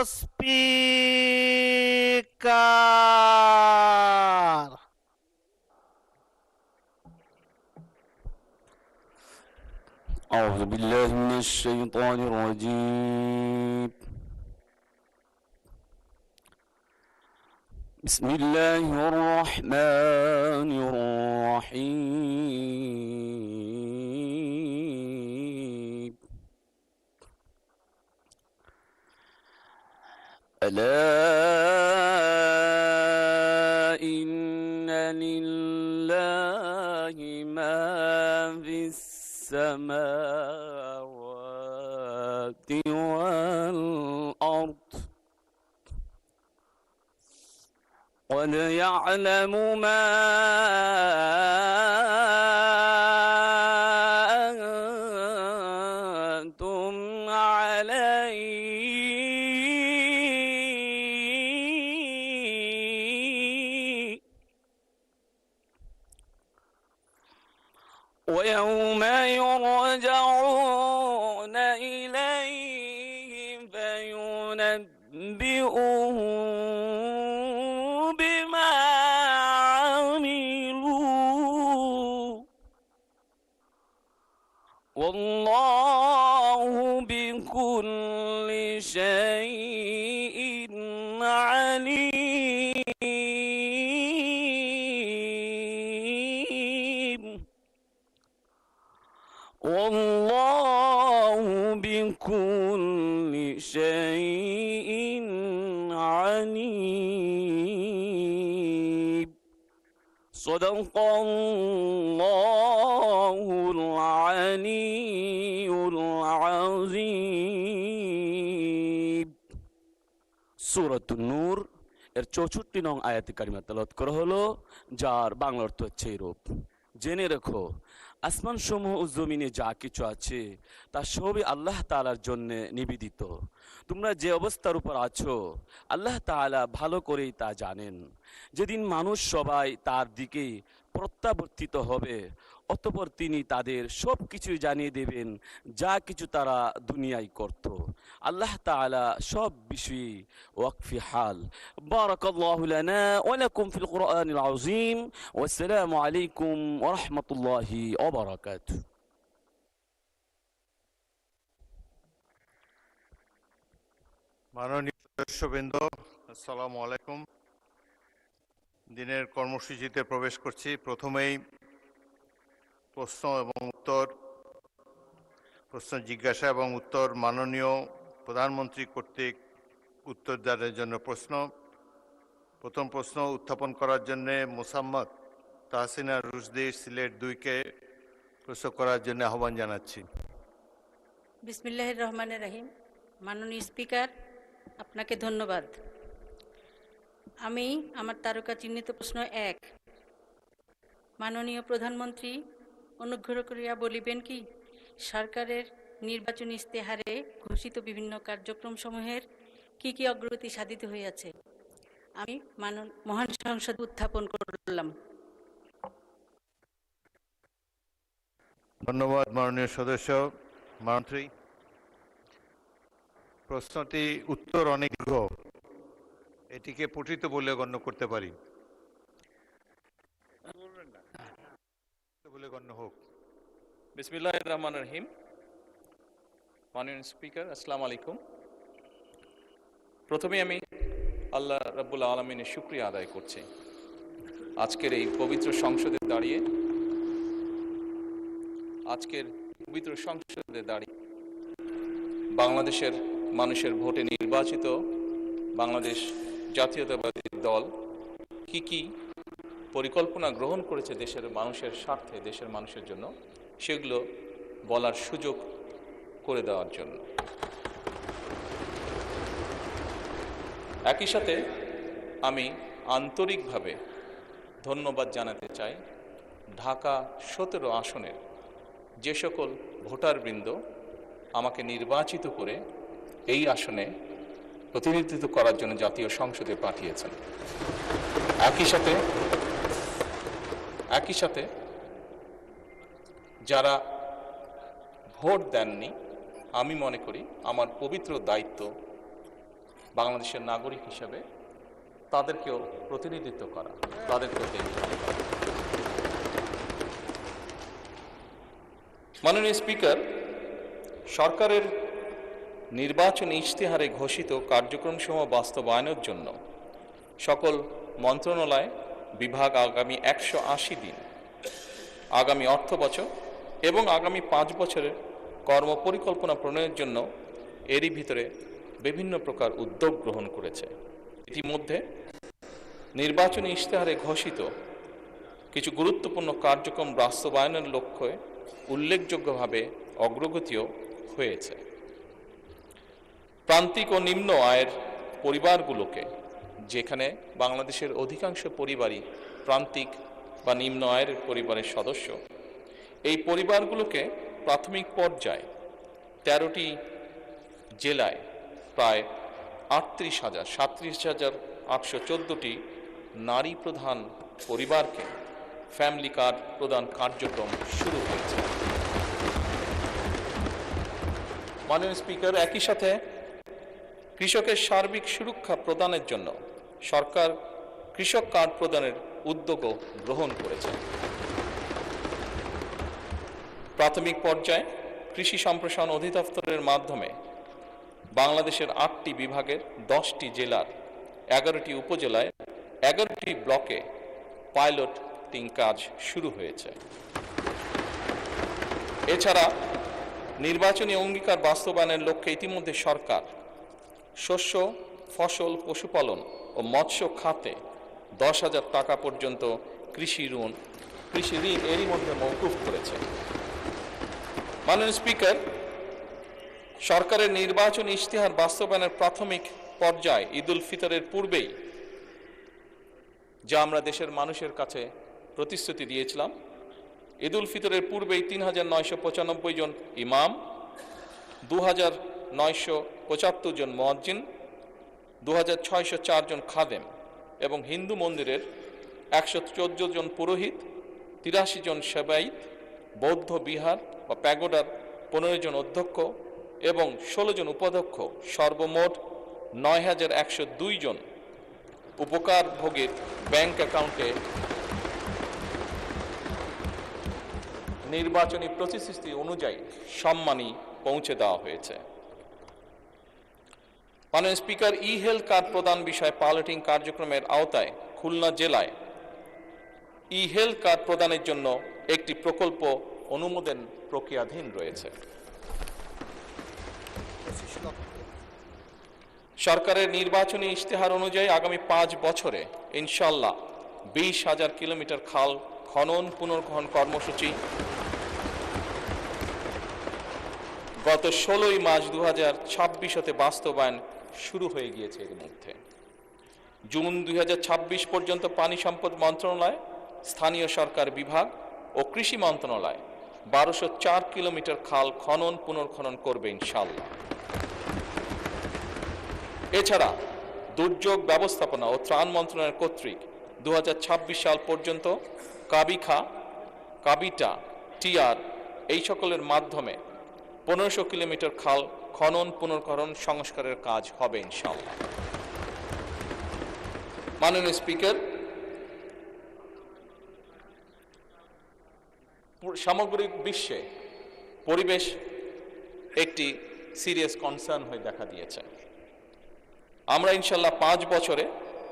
Speaker. أعوذ بالله من الشيطان الرجيم. بسم الله الرحمن الرحيم. ألا إن لله ما في السماوات والأرض قد يعلم ما أنتم عليه ويوم يرجعون إليه فينبئهم بما عملوا والله بكل شيء عليم والله بكل شيء عليم صدق الله العلي العظيم. সূরাতুন নূর এর 64 নং আয়াতে কারিমা তেলাওয়াত করা হলো, যার বাংলা অর্থ হচ্ছে এইরূপ: জেনে রেখো, আসমান সমূহ ও জমিনে যা কিছু আছে তা সবই আল্লাহ তাআলার জন্য নিবেদিত। তোমরা যে অবস্থার উপর আছো আল্লাহ তাআলা ভালো করেই তা জানেন। যেদিন মানুষ সবাই তার দিকেই প্রত্যাবর্তিত হবে, অতঃপর তিনি তাদের সব কিছুই জানিয়ে দেবেন যা কিছু তারা দুনিয়ায় করত। আল্লাহ তাআলা সব বিষয়ে ওয়াকফি হাল। বারাকাল্লাহু লানা ওয়া লাকুম ফিল কুরআনিল আযীম। ওয়াসসালামু আলাইকুম ওয়া রাহমাতুল্লাহি ওয়া বারাকাতুহু। মাননীয় সদস্যবৃন্দ, আসসালামু আলাইকুম। দিনের কর্মসূচিতে প্রবেশ করছি। প্রথমেই প্রশ্ন জিজ্ঞাসা এবং উত্তর মাননীয় প্রধানমন্ত্রী কর্তৃক উত্তরদানের জন্য প্রশ্ন। প্রথম প্রশ্ন উত্থাপন করার জন্য মোসাম্মদ তাহসিনা রুশদি, সিলেট 2-কে প্রশ্ন করার জন্য আহ্বান জানাচ্ছি। বিসমিল্লাহির রহমানির রহিম। মাননীয় স্পিকার, আপনাকে ধন্যবাদ। আমি আমার তারকা চিহ্নিত প্রশ্ন 1, মাননীয় প্রধানমন্ত্রী অনুগ্রহ করিয়া বলিবেন কি সরকারের নির্বাচনী ইস্তেহারে ঘোষিত বিভিন্ন কার্যক্রমসমূহের কি কি অগ্রগতি সাধিত হইয়াছে? আমি মহান সংসদ উত্থাপন করলাম। ধন্যবাদ মাননীয় সদস্য। মন্ত্রী, প্রশ্নটি উত্তর অনেক দীর্ঘ, এটিকে পঠিত বলে গণ্য করতে পারি, বলে গণ্য হোক। বিসমিল্লাহির রহমানির রহিম। মাননীয় স্পিকার, আসসালামু আলাইকুম। প্রথমে আমি আল্লাহ রাব্বুল আলামিনের শুকরিয়া আদায় করছি আজকের এই পবিত্র সংসদে দাঁড়িয়ে বাংলাদেশের মানুষের ভোটে নির্বাচিত বাংলাদেশ জাতীয়তাবাদী দল কি কি পরিকল্পনা গ্রহণ করেছে দেশের মানুষের স্বার্থে, দেশের মানুষের জন্য, সেগুলো বলার সুযোগ করে দেওয়ার জন্য। একই সাথে আমি আন্তরিকভাবে ধন্যবাদ জানাতে চাই ঢাকা 17 আসনের যে সকল ভোটারবৃন্দ আমাকে নির্বাচিত করে এই আসনে প্রতিনিধিত্ব করার জন্য জাতীয় সংসদে পাঠিয়েছেন। একই সাথে যারা ভোট দেননি, আমি মনে করি আমার পবিত্র দায়িত্ব বাংলাদেশের নাগরিক হিসেবে তাদেরকেও প্রতিনিধিত্ব করা, তাদেরকেও দেখভাল করা। মাননীয় স্পিকার, সরকারের নির্বাচনী ইশতেহারে ঘোষিত কার্যক্রমসমূহ বাস্তবায়নের জন্য সকল মন্ত্রণালয় বিভাগ আগামী 180 দিন, আগামী অর্থ বছর এবং আগামী 5 বছরের কর্মপরিকল্পনা প্রণয়নের জন্য এরই ভিতরে বিভিন্ন প্রকার উদ্যোগ গ্রহণ করেছে। ইতিমধ্যে নির্বাচনী ইশতেহারে ঘোষিত কিছু গুরুত্বপূর্ণ কার্যক্রম বাস্তবায়নের লক্ষ্যে উল্লেখযোগ্যভাবে অগ্রগতিও হয়েছে। প্রান্তিক ও নিম্ন আয়ের পরিবারগুলোকে, যেখানে বাংলাদেশের অধিকাংশ পরিবারই প্রান্তিক বা নিম্ন আয়ের পরিবারের সদস্য, এই পরিবারগুলোকে প্রাথমিক পর্যায়ে 13টি জেলায় প্রায় 37,814টি নারী প্রধান পরিবারকে ফ্যামিলি কার্ড প্রদান কার্যক্রম শুরু হয়েছে। মাননীয় স্পিকার, একই সাথে কৃষকের সার্বিক সুরক্ষা প্রদানের জন্য সরকার কৃষক কার্ড প্রদানের উদ্যোগও গ্রহণ করেছে। প্রাথমিক পর্যায়ে কৃষি সম্প্রসারণ অধিদপ্তরের মাধ্যমে বাংলাদেশের 8টি বিভাগের 10টি জেলার 11টি উপজেলায় 11টি ব্লকে পাইলটিং কাজ শুরু হয়েছে। এছাড়া নির্বাচনী অঙ্গীকার বাস্তবায়নের লক্ষ্যে ইতিমধ্যে সরকার শস্য, ফসল, পশুপালন ও মৎস্য খাতে 10,000 টাকা পর্যন্ত কৃষি ঋণ এরই মধ্যে মওকুফ করেছে। মাননীয় স্পিকার, সরকারের নির্বাচনী ইশতেহার বাস্তবায়নের প্রাথমিক পর্যায়ে ঈদ উল ফিতরের পূর্বেই যা আমরা দেশের মানুষের কাছে প্রতিশ্রুতি দিয়েছিলাম, ঈদ উল ফিতরের পূর্বেই 3,995 জন ইমাম, 2,975 জন মুয়াজ্জিন, 2,604 জন খাদেম এবং হিন্দু মন্দিরের 114 জন পুরোহিত, 83 জন সেবায়িত, বৌদ্ধ বিহার বা প্যাগোডার 15 জন অধ্যক্ষ এবং 16 জন উপাধ্যক্ষ, সর্বমোট 9,102 জন উপকারভোগীর ব্যাংক অ্যাকাউন্টে নির্বাচনী প্রতিশ্রুতি অনুযায়ী সম্মানী পৌঁছে দেওয়া হয়েছে। মাননীয় স্পিকার, ই হেলথ কার্ড প্রদান বিষয়ে পাইলটিং কার্যক্রমের আওতায় খুলনা জেলায় ই হেলথ কার্ড প্রদানের জন্য একটি প্রকল্প অনুমোদন প্রক্রিয়াধীন রয়েছে। সরকারের নির্বাচনী ইশতেহার অনুযায়ী আগামী 5 বছরে ইনশাআল্লাহ 20,000 কিলোমিটার খাল খনন পুনর্খনন কর্মসূচি গত 16 মার্চ 2026 হতে বাস্তবায়ন শুরু হয়ে গিয়েছে। এর মধ্যে জুন 2026 পর্যন্ত পানি সম্পদ মন্ত্রণালয়, স্থানীয় সরকার বিভাগ ও কৃষি মন্ত্রণালয় 1204 কিলোমিটার খাল খনন পুনর্খনন করবে ইনশাআল্লাহ। এছাড়া দুর্যোগ ব্যবস্থাপনা ও ত্রাণ মন্ত্রণালয় কর্তৃক 2026 সাল পর্যন্ত কাবিখা, কাবিটা, টিআর এই সকলের মাধ্যমে 1500 কিলোমিটার খাল খনন পুনর্খনন সংস্কারের কাজ হবে ইনশাআল্লাহ। মাননীয় স্পিকার, সামগ্রিক বিশ্বে পরিবেশ একটি সিরিয়াস কনসার্ন হয়ে দেখা দিয়েছে। আমরা ইনশাআল্লাহ 5 বছরে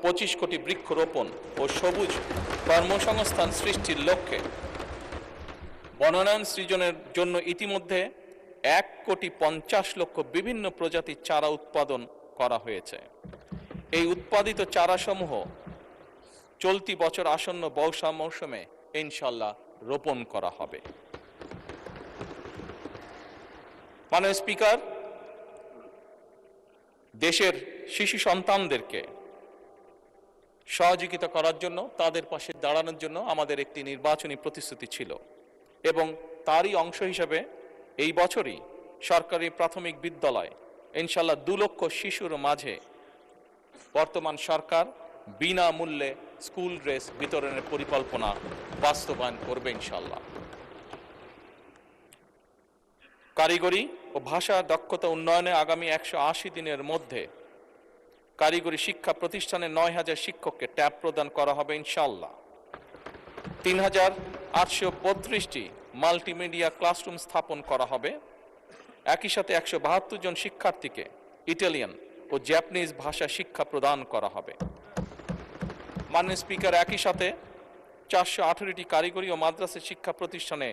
25 কোটি বৃক্ষরোপণ ও সবুজ কর্মসংস্থান সৃষ্টির লক্ষ্যে বনায়ন সৃজনের জন্য ইতিমধ্যে 1,50,00,000 বিভিন্ন প্রজাতির চারা উৎপাদন করা হয়েছে। এই উৎপাদিত চারাসমূহ চলতি বছর আসন্ন বর্ষা মৌসুমে ইনশাআল্লাহ রোপণ করা হবে। মাননীয় স্পিকার, দেশের শিশু সন্তানদেরকে সহযোগিতা করার জন্য, তাদের পাশে দাঁড়ানোর জন্য আমাদের একটি নির্বাচনী প্রতিশ্রুতি ছিল এবং তারই অংশ হিসেবে এই বছরই সরকারি প্রাথমিক বিদ্যালয় ইনশাআল্লাহ 2 লক্ষ শিশুর মাঝে বর্তমান সরকার বিনামূল্যে স্কুল ড্রেস বিতরণের পরিকল্পনা বাস্তবায়ন করবে ইনশাআল্লাহ। কারিগরি ও ভাষা দক্ষতা উন্নয়নে আগামী 180 দিনের মধ্যে কারিগরি শিক্ষা প্রতিষ্ঠানে ৯,০০০ শিক্ষককে ট্যাব প্রদান করা হবে ইনশাআল্লাহ। ৩,৮৩২টি মাল্টিমিডিয়া ক্লাসরুম স্থাপন করা হবে। একই সাথে ১৭২ জন শিক্ষার্থীকে ইটালিয়ান ও জাপানিজ ভাষা শিক্ষা প্রদান করা হবে। মাননীয় স্পিকার, একই সাথে ৪১৮টি কারিগরি ও মাদ্রাসা শিক্ষা প্রতিষ্ঠানে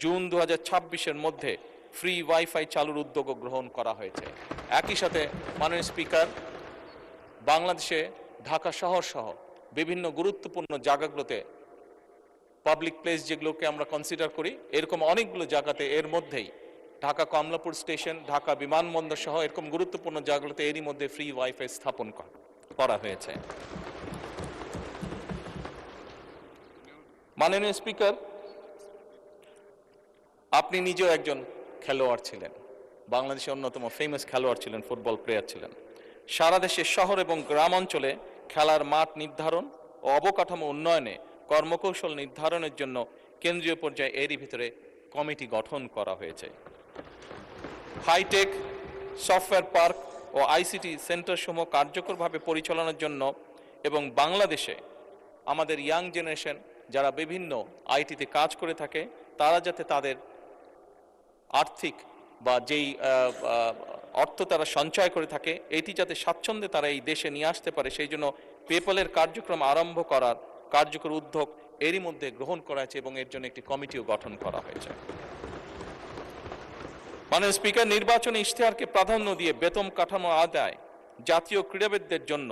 জুন ২০২৬-এর মধ্যে ফ্রি ওয়াইফাই চালুর উদ্যোগ গ্রহণ করা হয়েছে। একই সাথে মাননীয় স্পিকার, বাংলাদেশে ঢাকা শহর সহ বিভিন্ন গুরুত্বপূর্ণ জায়গাগুলোতে পাবলিক প্লেস যেগুলোকে আমরা কনসিডার করি, এরকম অনেকগুলো জায়গাতে এর মধ্যেই ঢাকা কমলাপুর স্টেশন, ঢাকা বিমানবন্দর সহ এরকম গুরুত্বপূর্ণ জায়গাগুলোতে এরই মধ্যে ফ্রি ওয়াইফাই স্থাপন করা হয়েছে। মাননীয় স্পিকার, আপনি নিজেও একজন খেলোয়াড় ছিলেন, বাংলাদেশের অন্যতম ফেমাস খেলোয়াড় ছিলেন, ফুটবল প্লেয়ার ছিলেন। সারা দেশের শহর এবং গ্রাম অঞ্চলে খেলার মাঠ নির্ধারণ ও অবকাঠামো উন্নয়নে কর্মকৌশল নির্ধারণের জন্য কেন্দ্রীয় পর্যায়ে এরই ভিতরে কমিটি গঠন করা হয়েছে। হাইটেক সফটওয়্যার পার্ক ও আইসিটি সেন্টারসমূহ কার্যকরভাবে পরিচালনার জন্য এবং বাংলাদেশে আমাদের ইয়াং জেনারেশন যারা বিভিন্ন আইটিতে কাজ করে থাকে তারা যাতে তাদের আর্থিক বা যেই অর্থ তারা সঞ্চয় করে থাকে এটি যাতে স্বাচ্ছন্দ্যে তারা এই দেশে নিয়ে আসতে পারে, সেই জন্য পেপ্যালের কার্যক্রম আরম্ভ করার কার্যকর উদ্যোগ এরই মধ্যে গ্রহণ করা হয়েছে এবং এর জন্য একটি কমিটিও গঠন করা হয়েছে। মাননীয় স্পিকার, নির্বাচনী ইশতেহারকে প্রাধান্য দিয়ে বেতন কাঠামো আদায় জাতীয় ক্রীড়াবিদদের জন্য,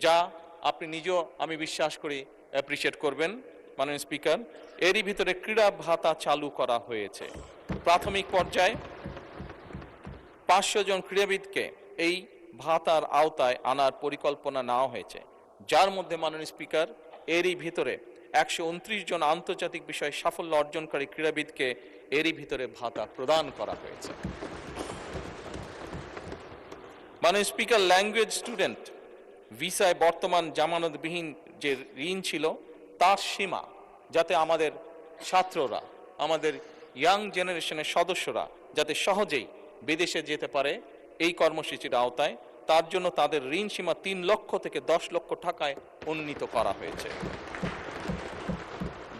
যা আপনি নিজেও আমি বিশ্বাস করি অ্যাপ্রিসিয়েট করবেন মাননীয় স্পিকার, এরই ভিতরে ক্রীড়া ভাতা চালু করা হয়েছে। প্রাথমিক পর্যায়ে ৫০০ জন ক্রীড়াবিদকে এই ভাতার আওতায় আনার পরিকল্পনা নেওয়া হয়েছে, যার মধ্যে মাননীয় স্পিকার এরই ভিতরে ১২৯ জন আন্তর্জাতিক বিষয়ে সাফল্য অর্জনকারী ক্রীড়াবিদকে এরই ভিতরে ভাতা প্রদান করা হয়েছে। মাননীয় স্পিকার, ল্যাঙ্গুয়েজ স্টুডেন্ট ভিসায় বর্তমান জামানতবিহীন যে ঋণ ছিল তার সীমা যাতে আমাদের ছাত্ররা, আমাদের ইয়াং জেনারেশনের সদস্যরা যাতে সহজেই বিদেশে যেতে পারে এই কর্মসূচির আওতায়, তার জন্য তাদের ঋণ সীমা ৩ লক্ষ থেকে ১০ লক্ষ টাকায় উন্নীত করা হয়েছে।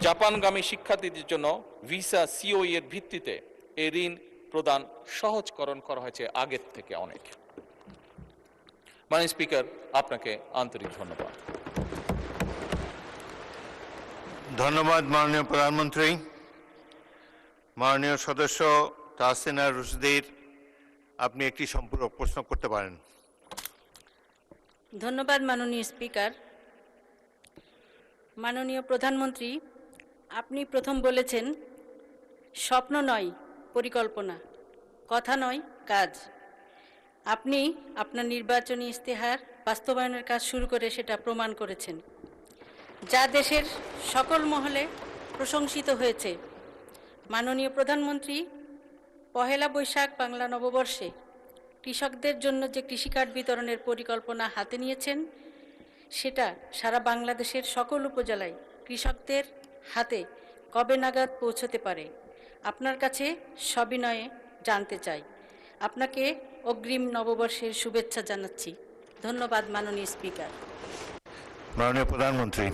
জাপানগামী শিক্ষার্থীদের জন্য ভিসা সিওই এর ভিত্তিতে এই ঋণ প্রদান সহজকরণ করা হয়েছে আগের থেকে অনেক। মাননীয় স্পিকার, আপনাকে আন্তরিক ধন্যবাদ। ধন্যবাদ মাননীয় প্রধানমন্ত্রী। মাননীয় সদস্য তাহসিনা রুশদীর, আপনি একটি সম্পূরক প্রশ্ন করতে পারেন। ধন্যবাদ মাননীয় স্পিকার। মাননীয় প্রধানমন্ত্রী, আপনি প্রথম বলেছেন স্বপ্ন নয় পরিকল্পনা, কথা নয় কাজ। আপনি আপনার নির্বাচনী ইশতেহার বাস্তবায়নের কাজ শুরু করে সেটা প্রমাণ করেছেন, যা দেশের সকল মহলে প্রশংসিত হয়েছে। মাননীয় প্রধানমন্ত্রী, পহেলা বৈশাখ বাংলা নববর্ষে কৃষকদের জন্য যে কৃষিকার্ড বিতরণের পরিকল্পনা হাতে নিয়েছেন সেটা সারা বাংলাদেশের সকল উপজেলায় কৃষকদের হাতে কবে নাগাদ পৌঁছতে পারে আপনার কাছে সবিনয়ে জানতে চাই। আপনাকে অগ্রিম নববর্ষের শুভেচ্ছা জানাচ্ছি। ধন্যবাদ মাননীয় স্পিকার। মাননীয় প্রধানমন্ত্রী।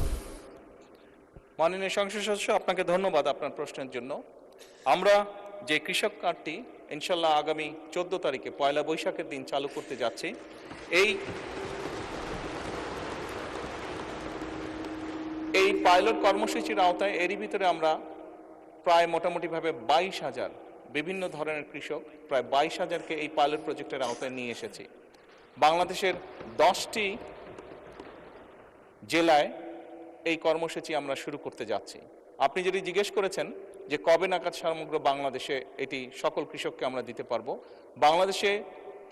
মাননীয় সংসদ সদস্য, আপনাকে ধন্যবাদ আপনার প্রশ্নের জন্য। আমরা যে কৃষক কার্ডটি ইনশাল্লাহ আগামী 14 তারিখে পয়লা বৈশাখের দিন চালু করতে যাচ্ছি, এই পাইলট কর্মসূচির আওতায় এরই ভিতরে আমরা প্রায় মোটামুটিভাবে 22,000 বিভিন্ন ধরনের কৃষক, প্রায় 22,000কে এই পাইলট প্রজেক্টের আওতায় নিয়ে এসেছি। বাংলাদেশের 10টি জেলায় এই কর্মসূচি আমরা শুরু করতে যাচ্ছি। আপনি যদি জিজ্ঞেস করেছেন যে কবে নাগাদ সমগ্র বাংলাদেশে এটি সকল কৃষককে আমরা দিতে পারবো, বাংলাদেশে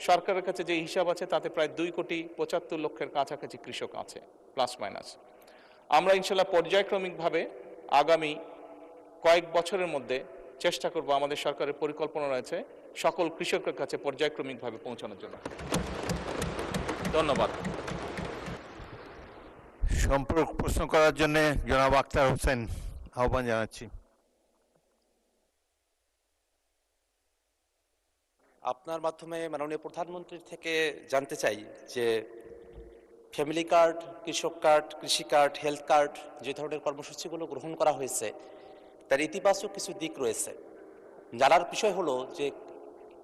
সরকারের কাছে যে হিসাব আছে তাতে প্রায় 2,75,00,000 কাছাকাছি কৃষক আছে, প্লাস মাইনাস। আমরা ইনশাল্লাহ পর্যায়ক্রমিকভাবে আগামী কয়েক বছরের মধ্যে চেষ্টা করব, আমাদের সরকারের পরিকল্পনা রয়েছে সকল কৃষকের কাছে পর্যায়ক্রমিকভাবে পৌঁছানোর জন্য। ধন্যবাদ। সম্পূরক প্রশ্ন করার জন্য জনাব আখতার হোসেন আহ্বান জানাচ্ছি। আপনার মাধ্যমে মাননীয় প্রধানমন্ত্রীর থেকে জানতে চাই যে ফ্যামিলি কার্ড, কৃষক কার্ড, কৃষি কার্ড, হেলথ কার্ড যে ধরনের কর্মসূচিগুলো গ্রহণ করা হয়েছে তার ইতিবাচক কিছু দিক রয়েছে। জানার বিষয় হলো যে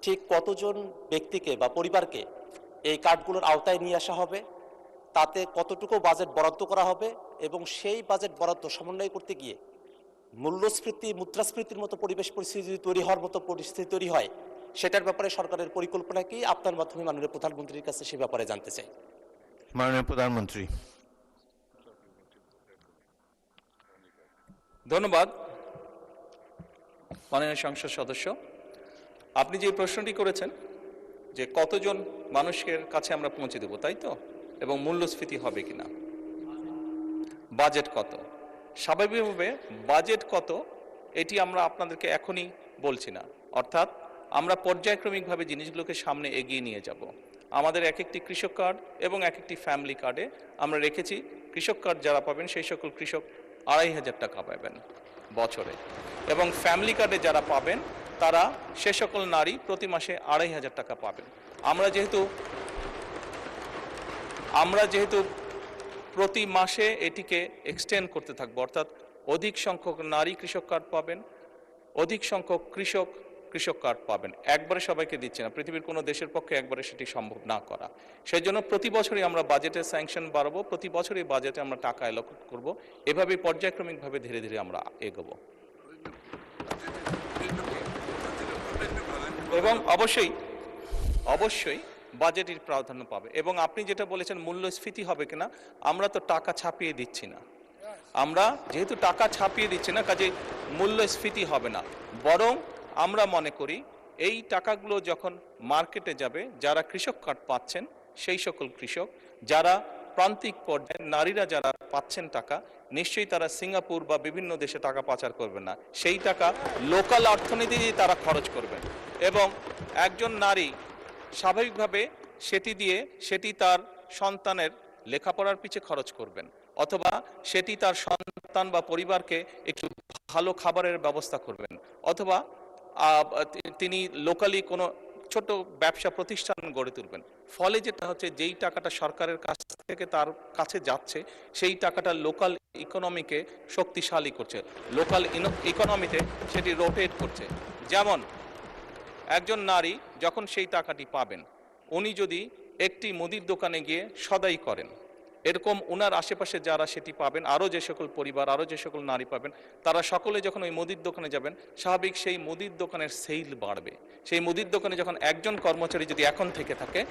ঠিক কতজন ব্যক্তিকে বা পরিবারকে এই কার্ডগুলোর আওতায় নিয়ে আসা হবে, তাতে কতটুকু বাজেট বরাদ্দ করা হবে এবং সেই বাজেট বরাদ্দ সমন্বয় করতে গিয়ে মূল্যস্ফীতি, মুদ্রাস্ফীতির মতো পরিবেশ পরিস্থিতি তৈরি হওয়ার মতো পরিস্থিতি তৈরি হয়, সেটার ব্যাপারে সরকারের পরিকল্পনা কি? আপনার মাধ্যমে মাননীয় প্রধানমন্ত্রীর কাছে সে ব্যাপারে জানতে চাই। মাননীয় প্রধানমন্ত্রী। ধন্যবাদ মাননীয় সংসদ সদস্য। আপনি যে প্রশ্নটি করেছেন যে কতজন মানুষের কাছে আমরা পৌঁছে দেব, তাই তো, এবং মূল্যস্ফীতি হবে কিনা, বাজেট কত। স্বাভাবিকভাবে বাজেট কত এটি আমরা আপনাদেরকে এখনই বলছি না, অর্থাৎ আমরা পর্যায়ক্রমিকভাবে জিনিসগুলোকে সামনে এগিয়ে নিয়ে যাব। আমাদের এক একটি কৃষক কার্ড এবং এক একটি ফ্যামিলি কার্ডে আমরা রেখেছি কৃষক কার্ড যারা পাবেন সেই সকল কৃষক 2,500 টাকা পাবেন বছরে, এবং ফ্যামিলি কার্ডে যারা পাবেন তারা সে সকল নারী প্রতি মাসে 2,500 টাকা পাবেন। আমরা যেহেতু প্রতি মাসে এটিকে এক্সটেন্ড করতে থাকবো, অর্থাৎ অধিক সংখ্যক নারী কৃষক কার্ড পাবেন, অধিক সংখ্যক কৃষক কার্ড পাবেন। একবারে সবাইকে দিচ্ছে না, পৃথিবীর কোনো দেশের পক্ষে একবারে সেটি সম্ভব না করা। সেই জন্য প্রতি বছরই আমরা বাজেটের স্যাংশন বাড়াবো, প্রতি বছরই বাজেটে আমরা টাকা অ্যালোকেট করব, এভাবে পর্যায়ক্রমিকভাবে ধীরে ধীরে আমরা এগোবো। এবং অবশ্যই বাজেটের প্রাধান্য পাবে। এবং আপনি যেটা বলেছেন মূল্যস্ফীতি হবে কিনা, আমরা তো টাকা ছাপিয়ে দিচ্ছি না, আমরা যেহেতু টাকা ছাপিয়ে দিচ্ছি না কাজে মূল্যস্ফীতি হবে না, বরং আমরা মনে করি এই টাকাগুলো যখন মার্কেটে যাবে, যারা কৃষক কার্ড পাচ্ছেন সেই সকল কৃষক, যারা প্রান্তিক পর্যায়ে নারীরা যারা পাচ্ছেন টাকা, নিশ্চয়ই তারা সিঙ্গাপুর বা বিভিন্ন দেশে টাকা পাচার করবেন না, সেই টাকা লোকাল অর্থনীতিতে তারা খরচ করবেন। এবং একজন নারী স্বাভাবিকভাবে সেটি তার সন্তানের লেখাপড়ার পিছে খরচ করবেন, অথবা সেটি তার সন্তান বা পরিবারকে একটু ভালো খাবারের ব্যবস্থা করবেন, অথবা তিনি লোকালি কোনো ছোট ব্যবসা প্রতিষ্ঠান গড়ে তুলবেন। ফলে যেটা হচ্ছে, যেই টাকাটা সরকারের কাছ থেকে তার কাছে যাচ্ছে সেই টাকাটা লোকাল ইকোনমিকে শক্তিশালী করছে, লোকাল ইকোনমিতে সেটি রোটেট করছে। যেমন একজন নারী যখন সেই টাকাটি পাবেন, উনি যদি একটি মুদির দোকানে গিয়ে সদাই করেন, এরকম ওনার আশেপাশে যারা সেটি পাবেন, আরও যে সকল পরিবার, আরও যে সকল নারী পাবেন, তারা সকলে যখন ওই মুদির দোকানে যাবেন, স্বাভাবিক সেই মুদির দোকানের সেল বাড়বে। সেই মুদির দোকানে যখন একজন কর্মচারী যদি এখন থেকে থাকে,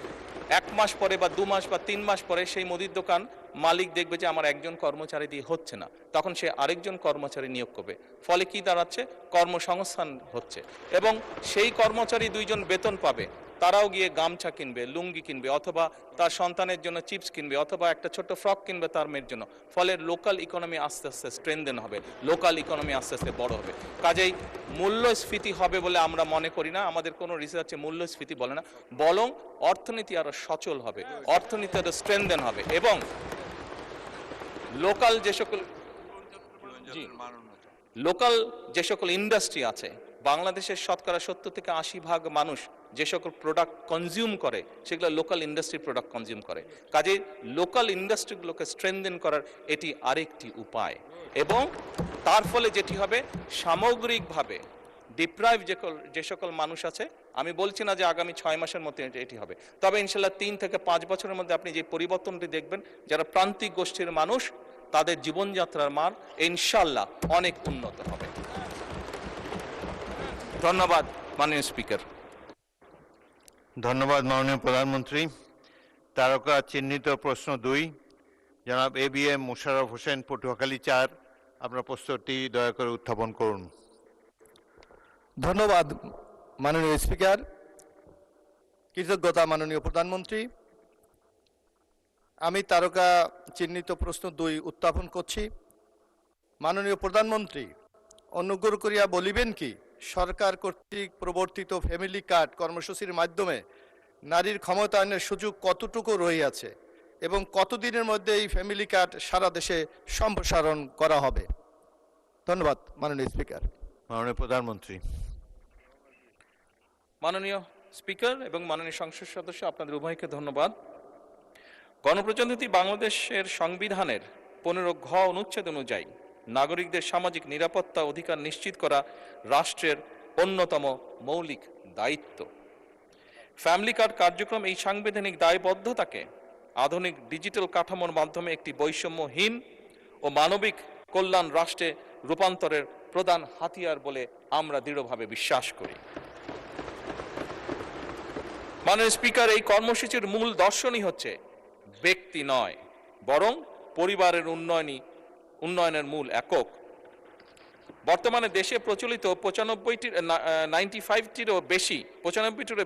1 মাস পরে বা 2 মাস বা 3 মাস পরে সেই মুদির দোকান মালিক দেখবে যে আমার একজন কর্মচারী দিয়ে হচ্ছে না, তখন সে আরেকজন কর্মচারী নিয়োগ করবে। ফলে কি দাঁড়াচ্ছে, কর্মসংস্থান হচ্ছে, এবং সেই কর্মচারী 2 জন বেতন পাবে, তারাও গিয়ে গামছা কিনবে, লুঙ্গি কিনবে, অথবা তার সন্তানের জন্য চিপস কিনবে, অথবা একটা ছোট্ট ফ্রক কিনবে তার মেয়ের জন্য। ফলে লোকাল ইকোনমি আস্তে আস্তে স্ট্রেনদেন হবে, লোকাল ইকোনমি আস্তে আস্তে বড় হবে। কাজেই মূল্যস্ফীতি হবে বলে আমরা মনে করি না, আমাদের কোনো রিসার্চে মূল্যস্ফীতি বলে না, বরং অর্থনীতি আরো সচল হবে, অর্থনীতি আরো স্ট্রেনদেন হবে। এবং লোকাল যে সকল ইন্ডাস্ট্রি আছে, বাংলাদেশের শতকরা 70 থেকে 80% মানুষ যে সকল প্রোডাক্ট কনজিউম করে সেগুলো লোকাল ইন্ডাস্ট্রি প্রোডাক্ট কনজিউম করে। কাজে লোকাল ইন্ডাস্ট্রিগুলোকে স্ট্রেনদেন করার এটি আরেকটি উপায়। এবং তার ফলে যেটি হবে, সামগ্রিকভাবে ডিপ্রাইভ যে সকল মানুষ আছে, আমি বলছি না যে আগামী 6 মাসের মধ্যে এটি হবে, তবে ইনশাল্লাহ 3 থেকে 5 বছরের মধ্যে আপনি যে পরিবর্তনটি দেখবেন, যারা প্রান্তিক গোষ্ঠীর মানুষ তাদের জীবনযাত্রার মান ইনশাল্লাহ অনেক উন্নত হবে। ধন্যবাদ মাননীয় স্পিকার। ধন্যবাদ মাননীয় প্রধানমন্ত্রী। তারকা চিহ্নিত প্রশ্ন 2, জনাব ABM মোশাররফ হোসেন, পটুয়াখালী 4, আপনার প্রশ্নটি দয়া করে উত্থাপন করুন। ধন্যবাদ মাননীয় স্পিকার। কৃতজ্ঞতা মাননীয় প্রধানমন্ত্রী। আমি তারকা চিহ্নিত প্রশ্ন 2 উত্থাপন করছি। মাননীয় প্রধানমন্ত্রী, অনুগ্রহ করিয়া বলিবেন কি, সরকার কর্তৃক প্রবর্তিত ফ্যামিলি কার্ড কর্মসূচির মাধ্যমে নারীর ক্ষমতায়নের সুযোগ কতটুকু রহিয়াছে এবং কতদিনের মধ্যে এই ফ্যামিলি কার্ড সারা দেশে সম্প্রসারণ করা হবে? ধন্যবাদ মাননীয় স্পিকার। মাননীয় প্রধানমন্ত্রী। মাননীয় স্পিকার এবং মাননীয় সংসদ সদস্য, আপনাদের উভয়কে ধন্যবাদ। গণপ্রজাতন্ত্রী বাংলাদেশের সংবিধানের 15 ঘ অনুচ্ছেদ অনুযায়ী নাগরিকদের সামাজিক নিরাপত্তা অধিকার নিশ্চিত করা রাষ্ট্রের অন্যতম মৌলিক দায়িত্ব। ফ্যামিলি কার্ড কার্যক্রম এই সাংবিধানিক দায়বদ্ধতাকে আধুনিক ডিজিটাল কাঠামোর মাধ্যমে একটি বৈষম্যহীন ও মানবিক কল্যাণ রাষ্ট্রে রূপান্তরের প্রধান হাতিয়ার বলে আমরা দৃঢ়ভাবে বিশ্বাস করি। মাননীয় স্পিকার, এই কর্মসূচির মূল দর্শনই হচ্ছে ব্যক্তি নয়, বরং পরিবারের উন্নয়নের মূল একক। বর্তমানে দেশে প্রচলিত 95টিরও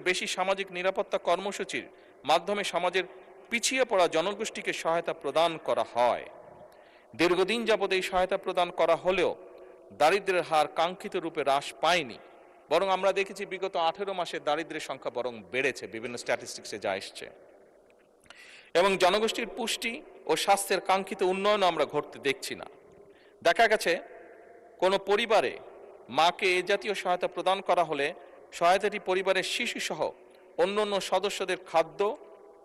বেশি সামাজিক নিরাপত্তা কর্মসূচির মাধ্যমে সমাজের পিছিয়ে পড়া জনগোষ্ঠীকে সহায়তা প্রদান করা হয়। দীর্ঘদিন যাবৎ এই সহায়তা প্রদান করা হলেও দারিদ্র্যের হার কাঙ্ক্ষিত রূপে হ্রাস পায়নি, বরং আমরা দেখেছি বিগত 18 মাসে দারিদ্র্যের সংখ্যা বরং বেড়েছে, বিভিন্ন স্ট্যাটিস্টিক্সে যা এসছে। এবং জনগোষ্ঠীর পুষ্টি ও স্বাস্থ্যের কাঙ্ক্ষিত উন্নয়ন আমরা ঘটতে দেখছি না। দেখা গেছে কোনো পরিবারে মাকে এ জাতীয় সহায়তা প্রদান করা হলে সহায়তাটি পরিবারের শিশুসহ অন্যান্য সদস্যদের খাদ্য,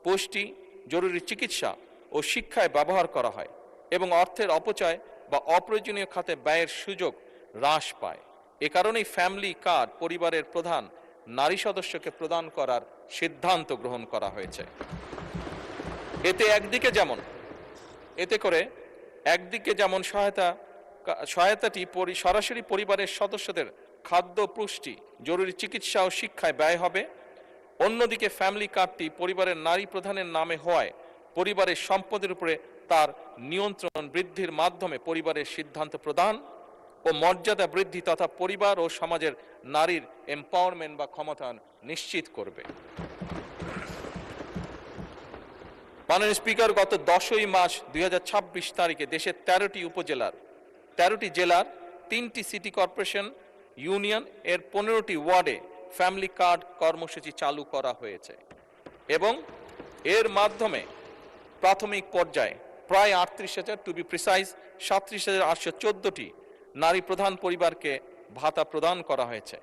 পুষ্টি, জরুরি চিকিৎসা ও শিক্ষায় ব্যবহার করা হয় এবং অর্থের অপচয় বা অপ্রয়োজনীয় খাতে ব্যয়ের সুযোগ হ্রাস পায়। এ কারণেই ফ্যামিলি কার্ড পরিবারের প্রধান নারী সদস্যকে প্রদান করার সিদ্ধান্ত গ্রহণ করা হয়েছে। একদিকে যেমন সহায়তাটি সরাসরি পরিবারের সদস্যদের খাদ্য, পুষ্টি, জরুরি চিকিৎসা ও শিক্ষায় ব্যয় হবে, অন্যদিকে ফ্যামিলি কার্ডটি পরিবারের নারী প্রধানের নামে হওয়ায় পরিবারের সম্পদের উপরে তার নিয়ন্ত্রণ বৃদ্ধির মাধ্যমে পরিবারের সিদ্ধান্ত প্রদান ও মর্যাদা বৃদ্ধি তথা পরিবার ও সমাজের নারীর এম্পাওয়ারমেন্ট বা ক্ষমতায়ন নিশ্চিত করবে। মাননীয় স্পিকার, গত 10ই মার্চ 2026 তারিখে দেশের 13টি জেলার 3টি সিটি কর্পোরেশন ইউনিয়ন এর 15টি ওয়ার্ডে ফ্যামিলি কার্ড কর্মসূচি চালু করা হয়েছে এবং এর মাধ্যমে প্রাথমিক পর্যায়ে প্রায় 38,000, টু বি প্রিসাইজ 37,814টি নারী প্রধান পরিবারকে ভাতা প্রদান করা হয়েছে।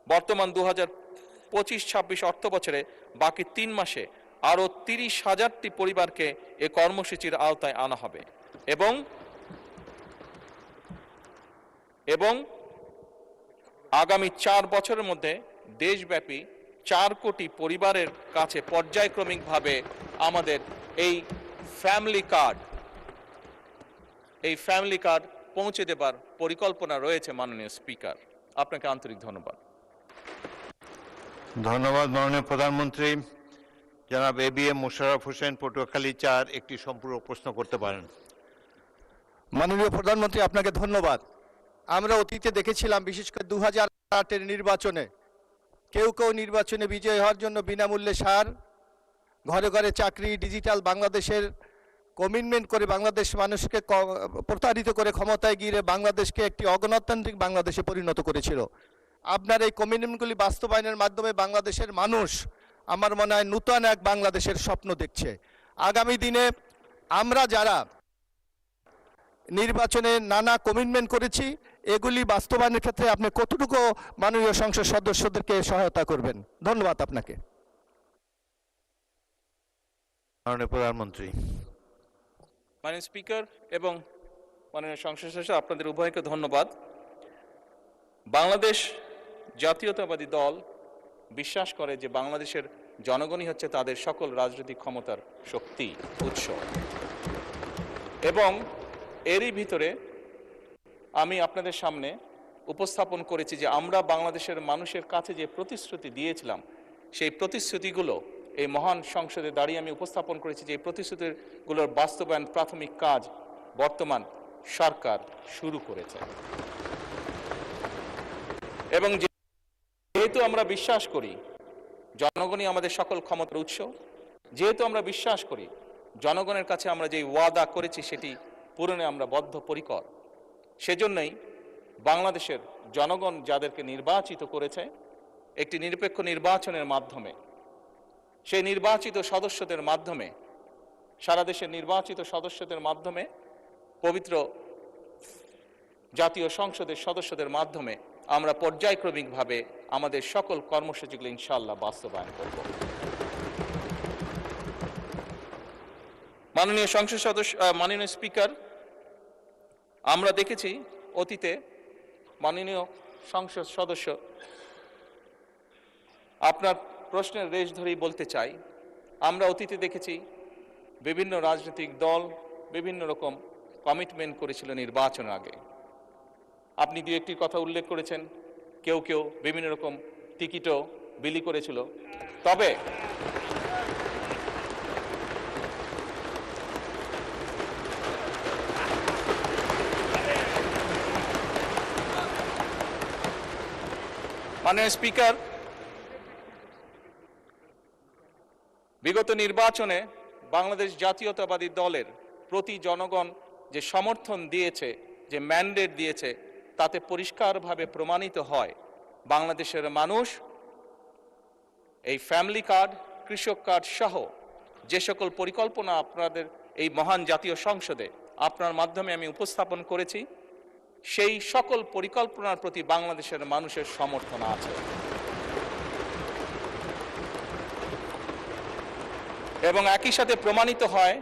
বর্তমান 2025-26 অর্থ বছরে বাকি 3 মাসে আরও 30,000টি পরিবারকে এ কর্মসূচির আওতায় আনা হবে এবং আগামী 4 বছরের মধ্যে দেশব্যাপী 4 কোটি পরিবারের কাছে পর্যায়ক্রমিকভাবে আমাদের এই ফ্যামিলি কার্ড পৌঁছে দেবার পরিকল্পনা রয়েছে। মাননীয় স্পিকার, আপনাকে আন্তরিক ধন্যবাদ। ধন্যবাদ মাননীয় প্রধানমন্ত্রী। জনাব ABM মোশাররফ হোসেন, পটুয়াখালী 4, একটি সম্পূরক প্রশ্ন করতে পারেন। মাননীয় প্রধানমন্ত্রী, আপনাকে ধন্যবাদ। আমরা অতীতে দেখেছিলাম, বিশেষ করে 2008-এর নির্বাচনে কেউ নির্বাচনে বিজয়ী হওয়ার জন্য বিনামূল্যে সার, ঘরে ঘরে চাকরি, ডিজিটাল বাংলাদেশের কমিটমেন্ট করে বাংলাদেশ মানুষকে প্রতারিত করে ক্ষমতায় গিয়ে বাংলাদেশকে একটি অগণতান্ত্রিক বাংলাদেশে পরিণত করেছিল। আপনার এই কমিটমেন্টগুলি বাস্তবায়নের মাধ্যমে বাংলাদেশের মানুষ, আমার মনে হয়, নূতন এক বাংলাদেশের স্বপ্ন দেখছে। আগামী দিনে আমরা যারা নির্বাচনে নানা কমিটমেন্ট করেছি, এগুলি বাস্তবায়নের ক্ষেত্রে আপনি কতটুকু মাননীয় সংসদ সদস্যদেরকে সহায়তা করবেন? ধন্যবাদ আপনাকে। মাননীয় প্রধানমন্ত্রী। মাননীয় স্পিকার এবং মাননীয় সংসদ সদস্য, আপনাদের উভয়কে ধন্যবাদ। বাংলাদেশ জাতীয়তাবাদী দল বিশ্বাস করে যে বাংলাদেশের জনগণই হচ্ছে তাদের সকল রাজনৈতিক ক্ষমতার শক্তি, উৎস। এবং এরই ভিতরে আমি আপনাদের সামনে উপস্থাপন করেছি যে আমরা বাংলাদেশের মানুষের কাছে যে প্রতিশ্রুতি দিয়েছিলাম, সেই প্রতিশ্রুতিগুলো এই মহান সংসদে দাঁড়িয়ে আমি উপস্থাপন করেছি যে এই প্রতিশ্রুতিগুলোর বাস্তবায়ন প্রাথমিক কাজ বর্তমান সরকার শুরু করেছে। এবং যেহেতু আমরা বিশ্বাস করি জনগণই আমাদের সকল ক্ষমতার উৎস, যেহেতু আমরা বিশ্বাস করি জনগণের কাছে আমরা যে ওয়াদা করেছি সেটি পূরণে আমরা বদ্ধপরিকর, সেজন্যই বাংলাদেশের জনগণ যাদেরকে নির্বাচিত করেছে একটি নিরপেক্ষ নির্বাচনের মাধ্যমে, সেই নির্বাচিত সদস্যদের মাধ্যমে, সারা দেশের নির্বাচিত সদস্যদের মাধ্যমে, পবিত্র জাতীয় সংসদের সদস্যদের মাধ্যমে আমরা পর্যায়ক্রমিকভাবে আমাদের সকল কর্মসূচিগুলো ইনশাআল্লাহ বাস্তবায়ন করব। মাননীয় সংসদ সদস্য, মাননীয় স্পিকার, আমরা দেখেছি অতীতে, মাননীয় সংসদ সদস্য, আপনার প্রশ্নের রেশ ধরেই বলতে চাই, আমরা অতীতে দেখেছি বিভিন্ন রাজনৈতিক দল বিভিন্ন রকম কমিটমেন্ট করেছিল নির্বাচনের আগে। আপনি দু একটি কথা উল্লেখ করেছেন, কেউ কেউ বিভিন্ন রকম টিকিটও বিলি করেছিল। তবে মাননীয় স্পিকার, বিগত নির্বাচনে বাংলাদেশ জাতীয়তাবাদী দলের প্রতি জনগণ যে সমর্থন দিয়েছে, যে ম্যান্ডেট দিয়েছে, তাতে পরিষ্কারভাবে প্রমাণিত হয় বাংলাদেশের মানুষ এই ফ্যামিলি কার্ড, কৃষক কার্ড সহ যে সকল পরিকল্পনা আপনাদের এই মহান জাতীয় সংসদে আপনার মাধ্যমে আমি উপস্থাপন করেছি, সেই সকল পরিকল্পনার প্রতি বাংলাদেশের মানুষের সমর্থন আছে। এবং একই সাথে প্রমাণিত হয়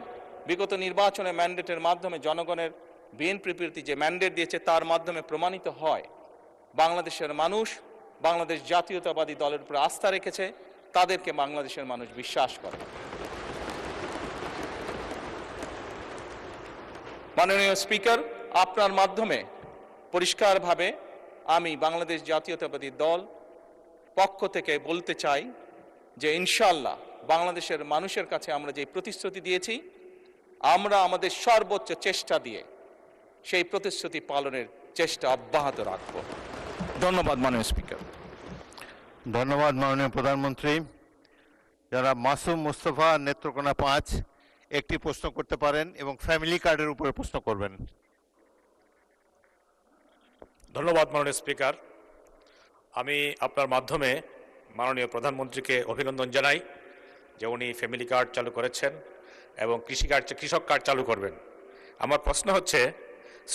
বিগত নির্বাচনে ম্যান্ডেটের মাধ্যমে জনগণের বিএনপির প্রতি যে ম্যান্ডেট দিয়েছে তার মাধ্যমে প্রমাণিত হয় বাংলাদেশের মানুষ বাংলাদেশ জাতীয়তাবাদী দলের উপর আস্থা রেখেছে, তাদেরকে বাংলাদেশের মানুষ বিশ্বাস করে। মাননীয় স্পিকার, আপনার মাধ্যমে পরিষ্কারভাবে আমি বাংলাদেশ জাতীয়তাবাদী দল পক্ষ থেকে বলতে চাই যে ইনশাআল্লাহ বাংলাদেশের মানুষের কাছে আমরা যে প্রতিশ্রুতি দিয়েছি, আমরা আমাদের সর্বোচ্চ চেষ্টা দিয়ে সেই প্রতিশ্রুতি পালনের চেষ্টা অব্যাহত রাখব। ধন্যবাদ মাননীয় স্পিকার। ধন্যবাদ মাননীয় প্রধানমন্ত্রী। যারা মাসুম মুস্তফা, নেত্রকোনা 5, একটি প্রশ্ন করতে পারেন এবং ফ্যামিলি কার্ডের উপরে প্রশ্ন করবেন। ধন্যবাদ মাননীয় স্পিকার। আমি আপনার মাধ্যমে মাননীয় প্রধানমন্ত্রীকে অভিনন্দন জানাই যে উনি ফ্যামিলি কার্ড চালু করেছেন এবং কৃষক কার্ড চালু করবেন। আমার প্রশ্ন হচ্ছে,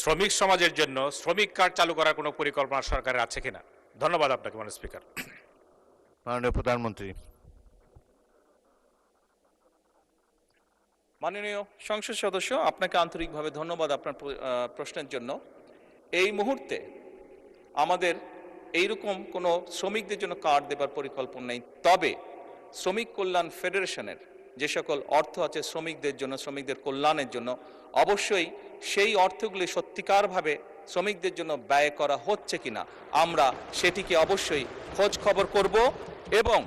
শ্রমিক সমাজের জন্য শ্রমিক কার্ড চালু করার কোনো পরিকল্পনা সরকারের আছে কিনা? ধন্যবাদ আপনাকে মাননীয় স্পিকার। মাননীয় প্রধানমন্ত্রী। মাননীয় সংসদ সদস্য, আপনাকে আন্তরিকভাবে ধন্যবাদ আপনার প্রশ্নের জন্য। এই মুহূর্তে আমাদের এইরকম কোনো শ্রমিকদের জন্য কার্ড দেবার পরিকল্পনা নেই, তবে শ্রমিক কল্যাণ ফেডারেশনের যে সকল অর্থ আছে শ্রমিকদের জন্য, শ্রমিকদের কল্যাণের জন্য, অবশ্যই সেই অর্থগুলি সত্যিকারভাবে শ্রমিকদের জন্য ব্যয় করা হচ্ছে কিনা আমরা সেটিকে অবশ্যই খোঁজ খবর করব এবং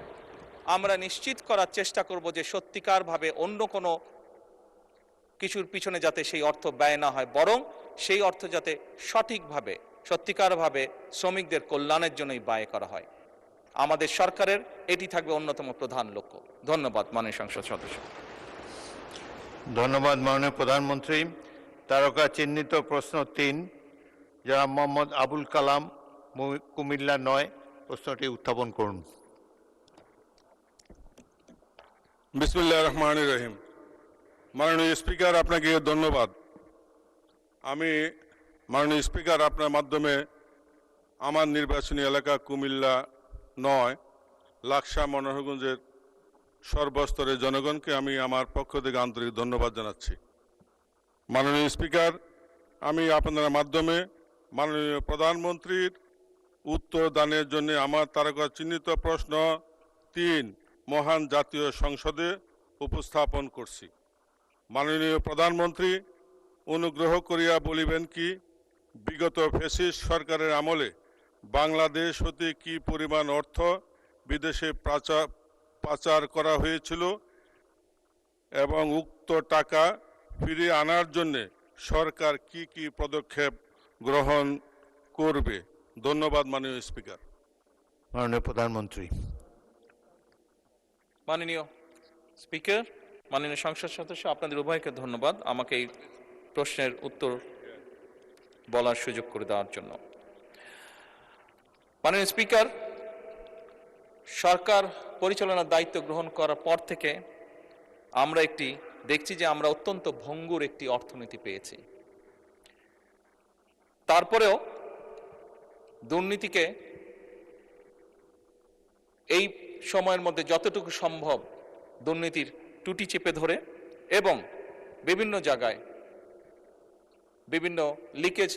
আমরা নিশ্চিত করার চেষ্টা করব যে সত্যিকারভাবে অন্য কোনো কিছুর পিছনে যাতে সেই অর্থ ব্যয় না হয়, বরং সেই অর্থ যাতে সঠিকভাবে সত্যিকারভাবে শ্রমিকদের কল্যাণের জন্যই ব্যয় করা হয়। আমাদের সরকারের এটি থাকবে অন্যতম প্রধান লক্ষ্য। ধন্যবাদ মাননীয় সংসদ সদস্য। ধন্যবাদ মাননীয় প্রধানমন্ত্রী। তারকা চিহ্নিত প্রশ্ন 3, যারা মোহাম্মদ আবুল কালাম, কুমিল্লা 9, প্রশ্নটি উত্থাপন করুন। বিসমিল্লাহির রহমানির রহিম। মাননীয় স্পিকার, আপনাকে ধন্যবাদ। আমি মাননীয় স্পিকার আপনার মাধ্যমে আমার নির্বাচনী এলাকা কুমিল্লা 9 লাকসা মনোহরগঞ্জের সর্বস্তরের জনগণকে আমি আমার পক্ষ থেকে আন্তরিক ধন্যবাদ জানাচ্ছি। মাননীয় স্পিকার, আমি আপনার মাধ্যমে মাননীয় প্রধানমন্ত্রীর উত্তর দানের জন্য আমার তারকা চিহ্নিত প্রশ্ন 3 মহান জাতীয় সংসদে উপস্থাপন করছি। মাননীয় প্রধানমন্ত্রী, অনুগ্রহ করিয়া বলিবেন কি, বিগত ফ্যাসিস্ট সরকারের আমলে বাংলাদেশ হতে কি পরিমাণ অর্থ বিদেশে পাচার করা হয়েছিল এবং উক্ত টাকা ফিরিয়ে আনার জন্য সরকার কি কি পদক্ষেপ গ্রহণ করবে? ধন্যবাদ মাননীয় স্পিকার। মাননীয় প্রধানমন্ত্রী। মাননীয় স্পিকার, মাননীয় সংসদ সদস্য, আপনাদের উভয়কে ধন্যবাদ আমাকে এই প্রশ্নের উত্তর বলার সুযোগ করে দেওয়ার জন্য। মাননীয় স্পিকার, সরকার পরিচালনার দায়িত্ব গ্রহণ করার পর থেকে আমরা দেখছি যে আমরা অত্যন্ত ভঙ্গুর একটি অর্থনীতি পেয়েছি। তারপরেও দুর্নীতিকে এই সময়ের মধ্যে যতটুকু সম্ভব দুর্নীতির টুটি চেপে ধরে এবং বিভিন্ন জায়গায় বিভিন্ন লিকেজ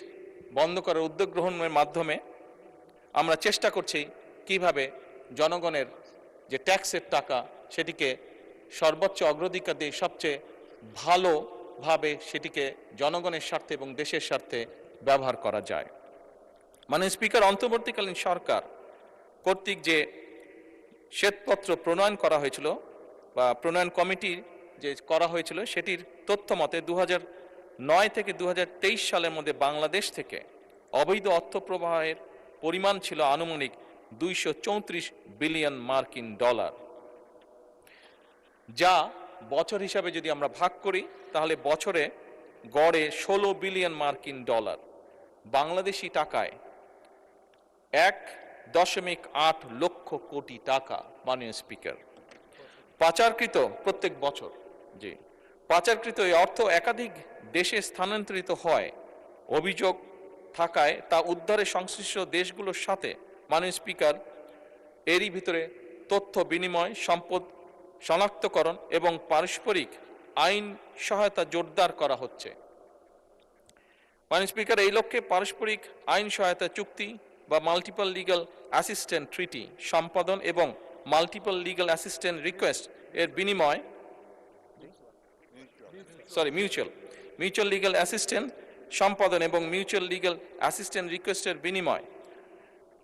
বন্ধ করার উদ্যোগ গ্রহণের মাধ্যমে আমরা চেষ্টা করছি কিভাবে জনগণের যে ট্যাক্সের টাকা সেটিকে সর্বোচ্চ অগ্রাধিকার দিয়ে সবচেয়ে ভালোভাবে সেটিকে জনগণের স্বার্থে এবং দেশের স্বার্থে ব্যবহার করা যায়। মাননীয় স্পিকার, অন্তর্বর্তীকালীন সরকার কর্তৃক যে শ্বেতপত্র প্রণয়ন করা হয়েছিল বা প্রণয়ন কমিটি যে করা হয়েছিল সেটির তথ্য মতে 2009 থেকে 2023 সালের মধ্যে বাংলাদেশ থেকে অবৈধ অর্থ প্রবাহের পরিমাণ ছিল আনুমানিক 234 বিলিয়ন মার্কিন ডলার, যা বছর হিসাবে যদি আমরা ভাগ করি তাহলে বছরে গড়ে 16 বিলিয়ন মার্কিন ডলার, বাংলাদেশি টাকায় 1.8 লক্ষ কোটি টাকা। মাননীয় স্পিকার, পাচারকৃত প্রত্যেক বছর পাচারকৃত এই অর্থ একাধিক দেশে স্থানান্তরিত হয় অভিযোগ থাকায় তা উদ্ধারে সংশ্লিষ্ট দেশগুলোর সাথে মাননীয় স্পিকার এরই ভিতরে তথ্য বিনিময়, সম্পদ শনাক্তকরণ এবং পারস্পরিক আইন সহায়তা জোরদার করা হচ্ছে। মাননীয় স্পিকার, এই লক্ষ্যে পারস্পরিক আইন সহায়তা চুক্তি বা মাল্টিপল লিগ্যাল অ্যাসিস্ট্যান্ট ট্রিটি সম্পাদন এবং মাল্টিপল লিগ্যাল অ্যাসিস্ট্যান্ট রিকোয়েস্ট এর বিনিময় মিউচুয়াল লিগ্যাল অ্যাসিস্ট্যান্ট সম্পাদন এবং মিউচুয়াল লিগ্যাল অ্যাসিস্ট্যান্ট রিকোয়েস্টের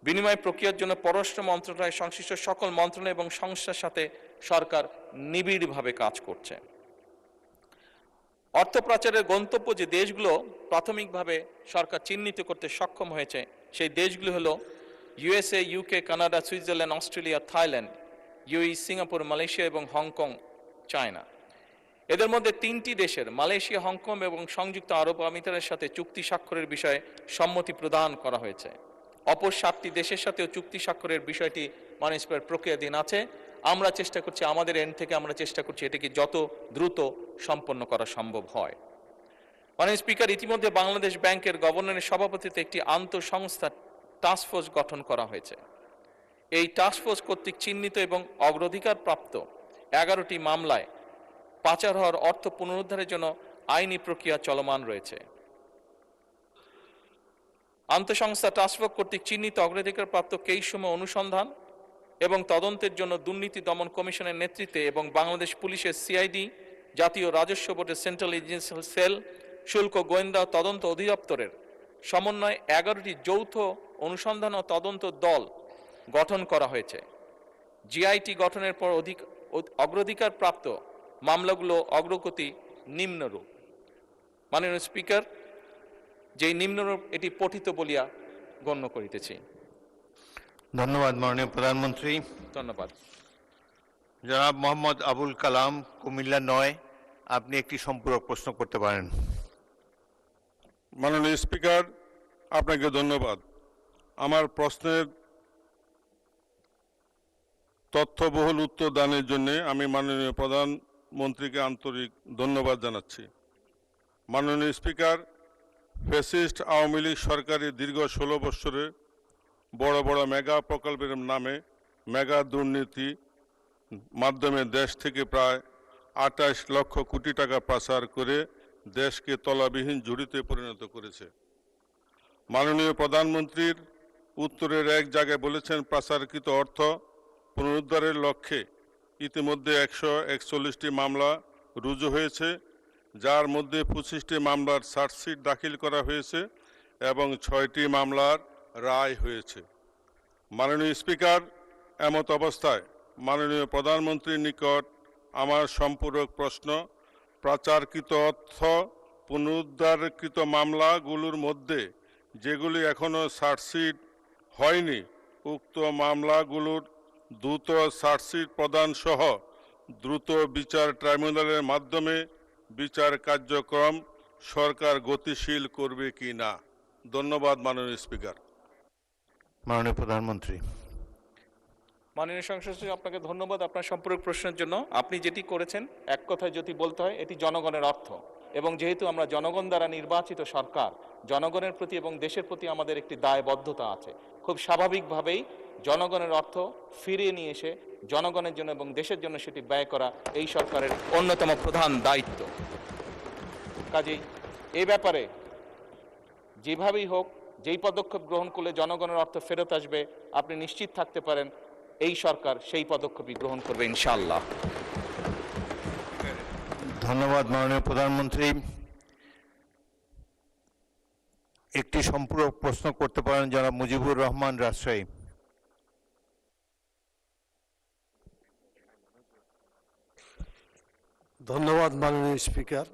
বিনিময় প্রক্রিয়ার জন্য পররাষ্ট্র মন্ত্রণালয় সংশ্লিষ্ট সকল মন্ত্রণালয় এবং সংস্থার সাথে সরকার নিবিড়ভাবে কাজ করছে। অর্থ পাচারের গন্তব্য যে দেশগুলো প্রাথমিকভাবে সরকার চিহ্নিত করতে সক্ষম হয়েছে সেই দেশগুলো হলো USA, UK, Canada, Switzerland, Australia, Thailand, UAE, Singapore, Malaysia এবং হংকং, চায়না। এদের মধ্যে 3টি দেশের মালয়েশিয়া, হংকং এবং সংযুক্ত আরব আমিরাতের সাথে চুক্তি স্বাক্ষরের বিষয়ে সম্মতি প্রদান করা হয়েছে। অপর 7টি দেশের সাথেও চুক্তি স্বাক্ষরের বিষয়টি মাননীয় স্পিকার প্রক্রিয়াধীন আছে। আমরা চেষ্টা করছি, আমাদের এন্ড থেকে আমরা চেষ্টা করছি এটাকে যত দ্রুত সম্পন্ন করা সম্ভব হয়। মাননীয় স্পিকার, ইতিমধ্যে বাংলাদেশ ব্যাংকের গভর্নরের সভাপতিত্বে একটি আন্তঃসংস্থা টাস্কফোর্স গঠন করা হয়েছে। এই টাস্কফোর্স কর্তৃক চিহ্নিত এবং অগ্রাধিকার প্রাপ্ত 11টি মামলায় পাচার হওয়ার অর্থ পুনরুদ্ধারের জন্য আইনি প্রক্রিয়া চলমান রয়েছে। আন্তঃসংস্থা টাস্কফোর্স কর্তৃক চিহ্নিত অগ্রাধিকারপ্রাপ্ত কেসসমূহ অনুসন্ধান এবং তদন্তের জন্য দুর্নীতি দমন কমিশনের নেতৃত্বে এবং বাংলাদেশ পুলিশের CID, জাতীয় রাজস্ব বোর্ডের সেন্ট্রাল এজেন্সিয়াল সেল, শুল্ক গোয়েন্দা তদন্ত অধিদপ্তরের সমন্বয়ে 11টি যৌথ অনুসন্ধান ও তদন্ত দল গঠন করা হয়েছে। GIT গঠনের পর অগ্রাধিকার প্রাপ্ত মামলাগুলো অগ্রগতি নিম্নরূপ। মাননীয় স্পিকার, যেই নিম্নরূপ এটি পঠিত বলিয়া গণ্য করিতেছি। ধন্যবাদ মাননীয় প্রধানমন্ত্রী। ধন্যবাদ। জনাব মোহাম্মদ আবুল কালাম, কুমিল্লা 9, আপনি একটি সম্পূরক প্রশ্ন করতে পারেন। মাননীয় স্পিকার, আপনাকে ধন্যবাদ। আমার প্রশ্নের তথ্যবহুল উত্তর দানের জন্য আমি মাননীয় প্রধানমন্ত্রীকে আন্তরিক ধন্যবাদ জানাচ্ছি। মাননীয় স্পিকার, ফ্যাসিস্ট আওয়ামী লীগ সরকারের দীর্ঘ 16 বছরে বড় বড় মেগা প্রকল্পের নামে মেগা দুর্নীতি মাধ্যমে দেশ থেকে প্রায় 28 লক্ষ কোটি টাকা পাচার করে দেশকে তলাবিহীন ঝুড়িতে পরিণত করেছে। মাননীয় প্রধানমন্ত্রীর উত্তরের এক জায়গায় বলেছেন, পাচারকৃত অর্থ পুনরুদ্ধারের লক্ষ্যে ইতিমধ্যে 141টি মামলা রুজু হয়েছে, যার মধ্যে 25টি মামলার চার্জশিট দাখিল করা হয়েছে এবং 6টি মামলার রায় হয়েছে। মাননীয় স্পিকার, এমত অবস্থায় মাননীয় প্রধানমন্ত্রীর নিকট আমার সম্পূরক প্রশ্ন, পাচারকৃত অর্থ পুনরুদ্ধারকৃত মামলাগুলোর মধ্যে যেগুলি এখনও চার্জশিট হয়নি, উক্ত মামলাগুলোর দ্রুত চার্জশিট প্রদান সহ দ্রুত বিচার ট্রাইব্যুনালের মাধ্যমে বিচার কার্যক্রম সরকার গতিশীল করবে কি না? ধন্যবাদ মাননীয় স্পিকার। মাননীয় প্রধানমন্ত্রী। মাননীয় সংসদ সদস্য, আপনাকে ধন্যবাদ আপনার সম্পূরক প্রশ্নের জন্য। আপনি যেটি করেছেন, এক কথায় যদি বলতে হয়, এটি জনগণের অর্থ, এবং যেহেতু আমরা জনগণ দ্বারা নির্বাচিত সরকার, জনগণের প্রতি এবং দেশের প্রতি আমাদের একটি দায়বদ্ধতা আছে। খুব স্বাভাবিকভাবেই জনগণের অর্থ ফিরিয়ে নিয়ে এসে জনগণের জন্য এবং দেশের জন্য সেটি ব্যয় করা এই সরকারের অন্যতম প্রধান দায়িত্ব। কাজেই এই ব্যাপারে যেভাবেই হোক, যেই পদক্ষেপ গ্রহণ করলে জনগণের অর্থ ফেরত আসবে, আপনি নিশ্চিত থাকতে পারেন এই সরকার সেই পদক্ষেপই গ্রহণ করবে ইনশাআল্লাহ। ধন্যবাদ মাননীয় প্রধানমন্ত্রী। একটি সম্পূরক প্রশ্ন করতে পারেন জনাব মুজিবুর রহমান, রাজশাহী। ধন্যবাদ মাননীয় স্পিকার।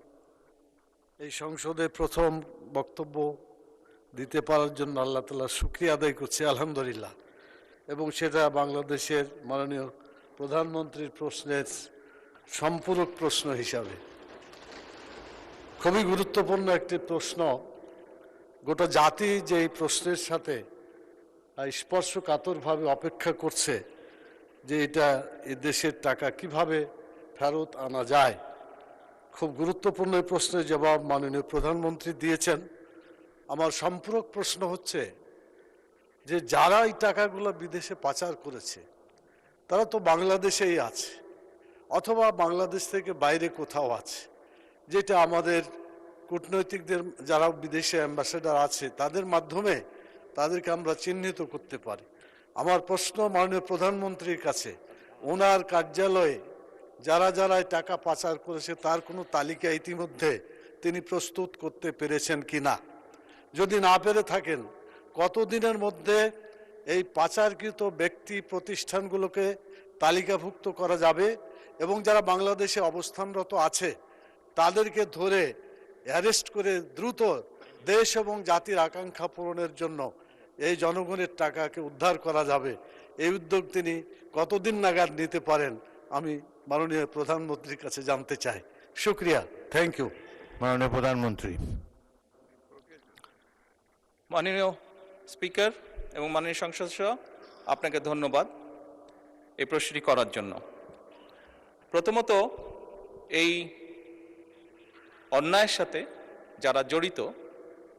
এই সংসদে প্রথম বক্তব্য দিতে পারার জন্য আল্লাহ তাআলার শুকরিয়া আদায় করছি, আলহামদুলিল্লাহ। এবং সেটা বাংলাদেশের মাননীয় প্রধানমন্ত্রীর প্রশ্নের সম্পূরক প্রশ্ন হিসাবে। খুবই গুরুত্বপূর্ণ একটি প্রশ্ন। গোটা জাতি যে এই প্রশ্নের সাথে স্পর্শকাতরভাবে অপেক্ষা করছে যে এটা এ দেশের টাকা কিভাবে ফেরত আনা যায়। খুব গুরুত্বপূর্ণ এই প্রশ্নের জবাব মাননীয় প্রধানমন্ত্রী দিয়েছেন। আমার সম্পূরক প্রশ্ন হচ্ছে যে যারা এই টাকাগুলো বিদেশে পাচার করেছে তারা তো বাংলাদেশেই আছে, অথবা বাংলাদেশ থেকে বাইরে কোথাও আছে, যেটা আমাদের কূটনৈতিকদের যারা বিদেশে অ্যাম্বাসেডার আছে তাদের মাধ্যমে তাদেরকে আমরা চিহ্নিত করতে পারি। আমার প্রশ্ন মাননীয় প্রধানমন্ত্রীর কাছে, ওনার কার্যালয়ে যারা যারা টাকা পাচার করেছে তার কোনো তালিকা ইতিমধ্যে তিনি প্রস্তুত করতে পেরেছেন কিনা? যদি না পেরে থাকেন, কতদিনের মধ্যে এই পাচারকৃত ব্যক্তি প্রতিষ্ঠানগুলোকে তালিকাভুক্ত করা যাবে এবং যারা বাংলাদেশে অবস্থানরত আছে তাদেরকে ধরে অ্যারেস্ট করে দ্রুত দেশ এবং জাতির আকাঙ্ক্ষা পূরণের জন্য এই জনগণের টাকাকে উদ্ধার করা যাবে? এই উদ্যোগ তিনি কতদিন নাগাদ নিতে পারেন আমি মাননীয় প্রধানমন্ত্রীর কাছে জানতে চাই। শুক্রিয়া, থ্যাংক ইউ। মাননীয় প্রধানমন্ত্রী। মাননীয় স্পিকার এবং মাননীয় সংসদ সদস্য, আপনাকে ধন্যবাদ এই প্রশ্নটি করার জন্য। প্রথমত, এই অন্যায়ের সাথে যারা জড়িত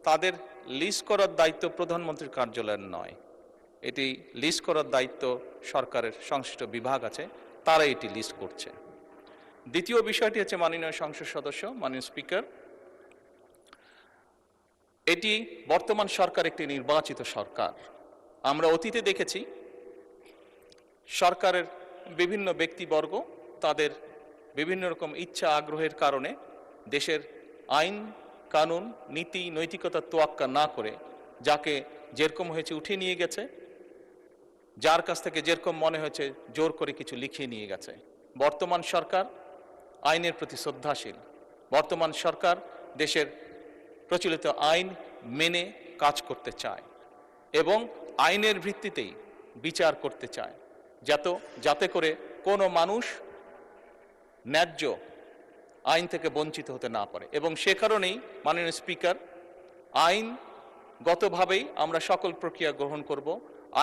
তাদের লিস্ট করার দায়িত্ব প্রধানমন্ত্রীর কার্যালয়ের নয়। এটি লিস্ট করার দায়িত্ব সরকারের সংশ্লিষ্ট বিভাগ আছে, তারা এটি লিস্ট করছে। দ্বিতীয় বিষয়টি হচ্ছে মাননীয় সংসদ সদস্য, মাননীয় স্পিকার, এটি বর্তমান সরকার একটি নির্বাচিত সরকার। আমরা অতীতে দেখেছি সরকারের বিভিন্ন ব্যক্তিবর্গ তাদের বিভিন্ন রকম ইচ্ছা আগ্রহের কারণে দেশের আইন কানুন নীতি নৈতিকতার তোয়াক্কা না করে যাকে যেরকম হয়েছে উঠিয়ে নিয়ে গেছে, যার কাছ থেকে যেরকম মনে হয়েছে জোর করে কিছু লিখিয়ে নিয়ে গেছে। বর্তমান সরকার আইনের প্রতি শ্রদ্ধাশীল। বর্তমান সরকার দেশের প্রচলিত আইন মেনে কাজ করতে চায় এবং আইনের ভিত্তিতেই বিচার করতে চায়, যাতে করে কোনো মানুষ ন্যায্য আইন থেকে বঞ্চিত হতে না পারে। এবং সে কারণেই মাননীয় স্পিকার, আইনগতভাবেই আমরা সকল প্রক্রিয়া গ্রহণ করব।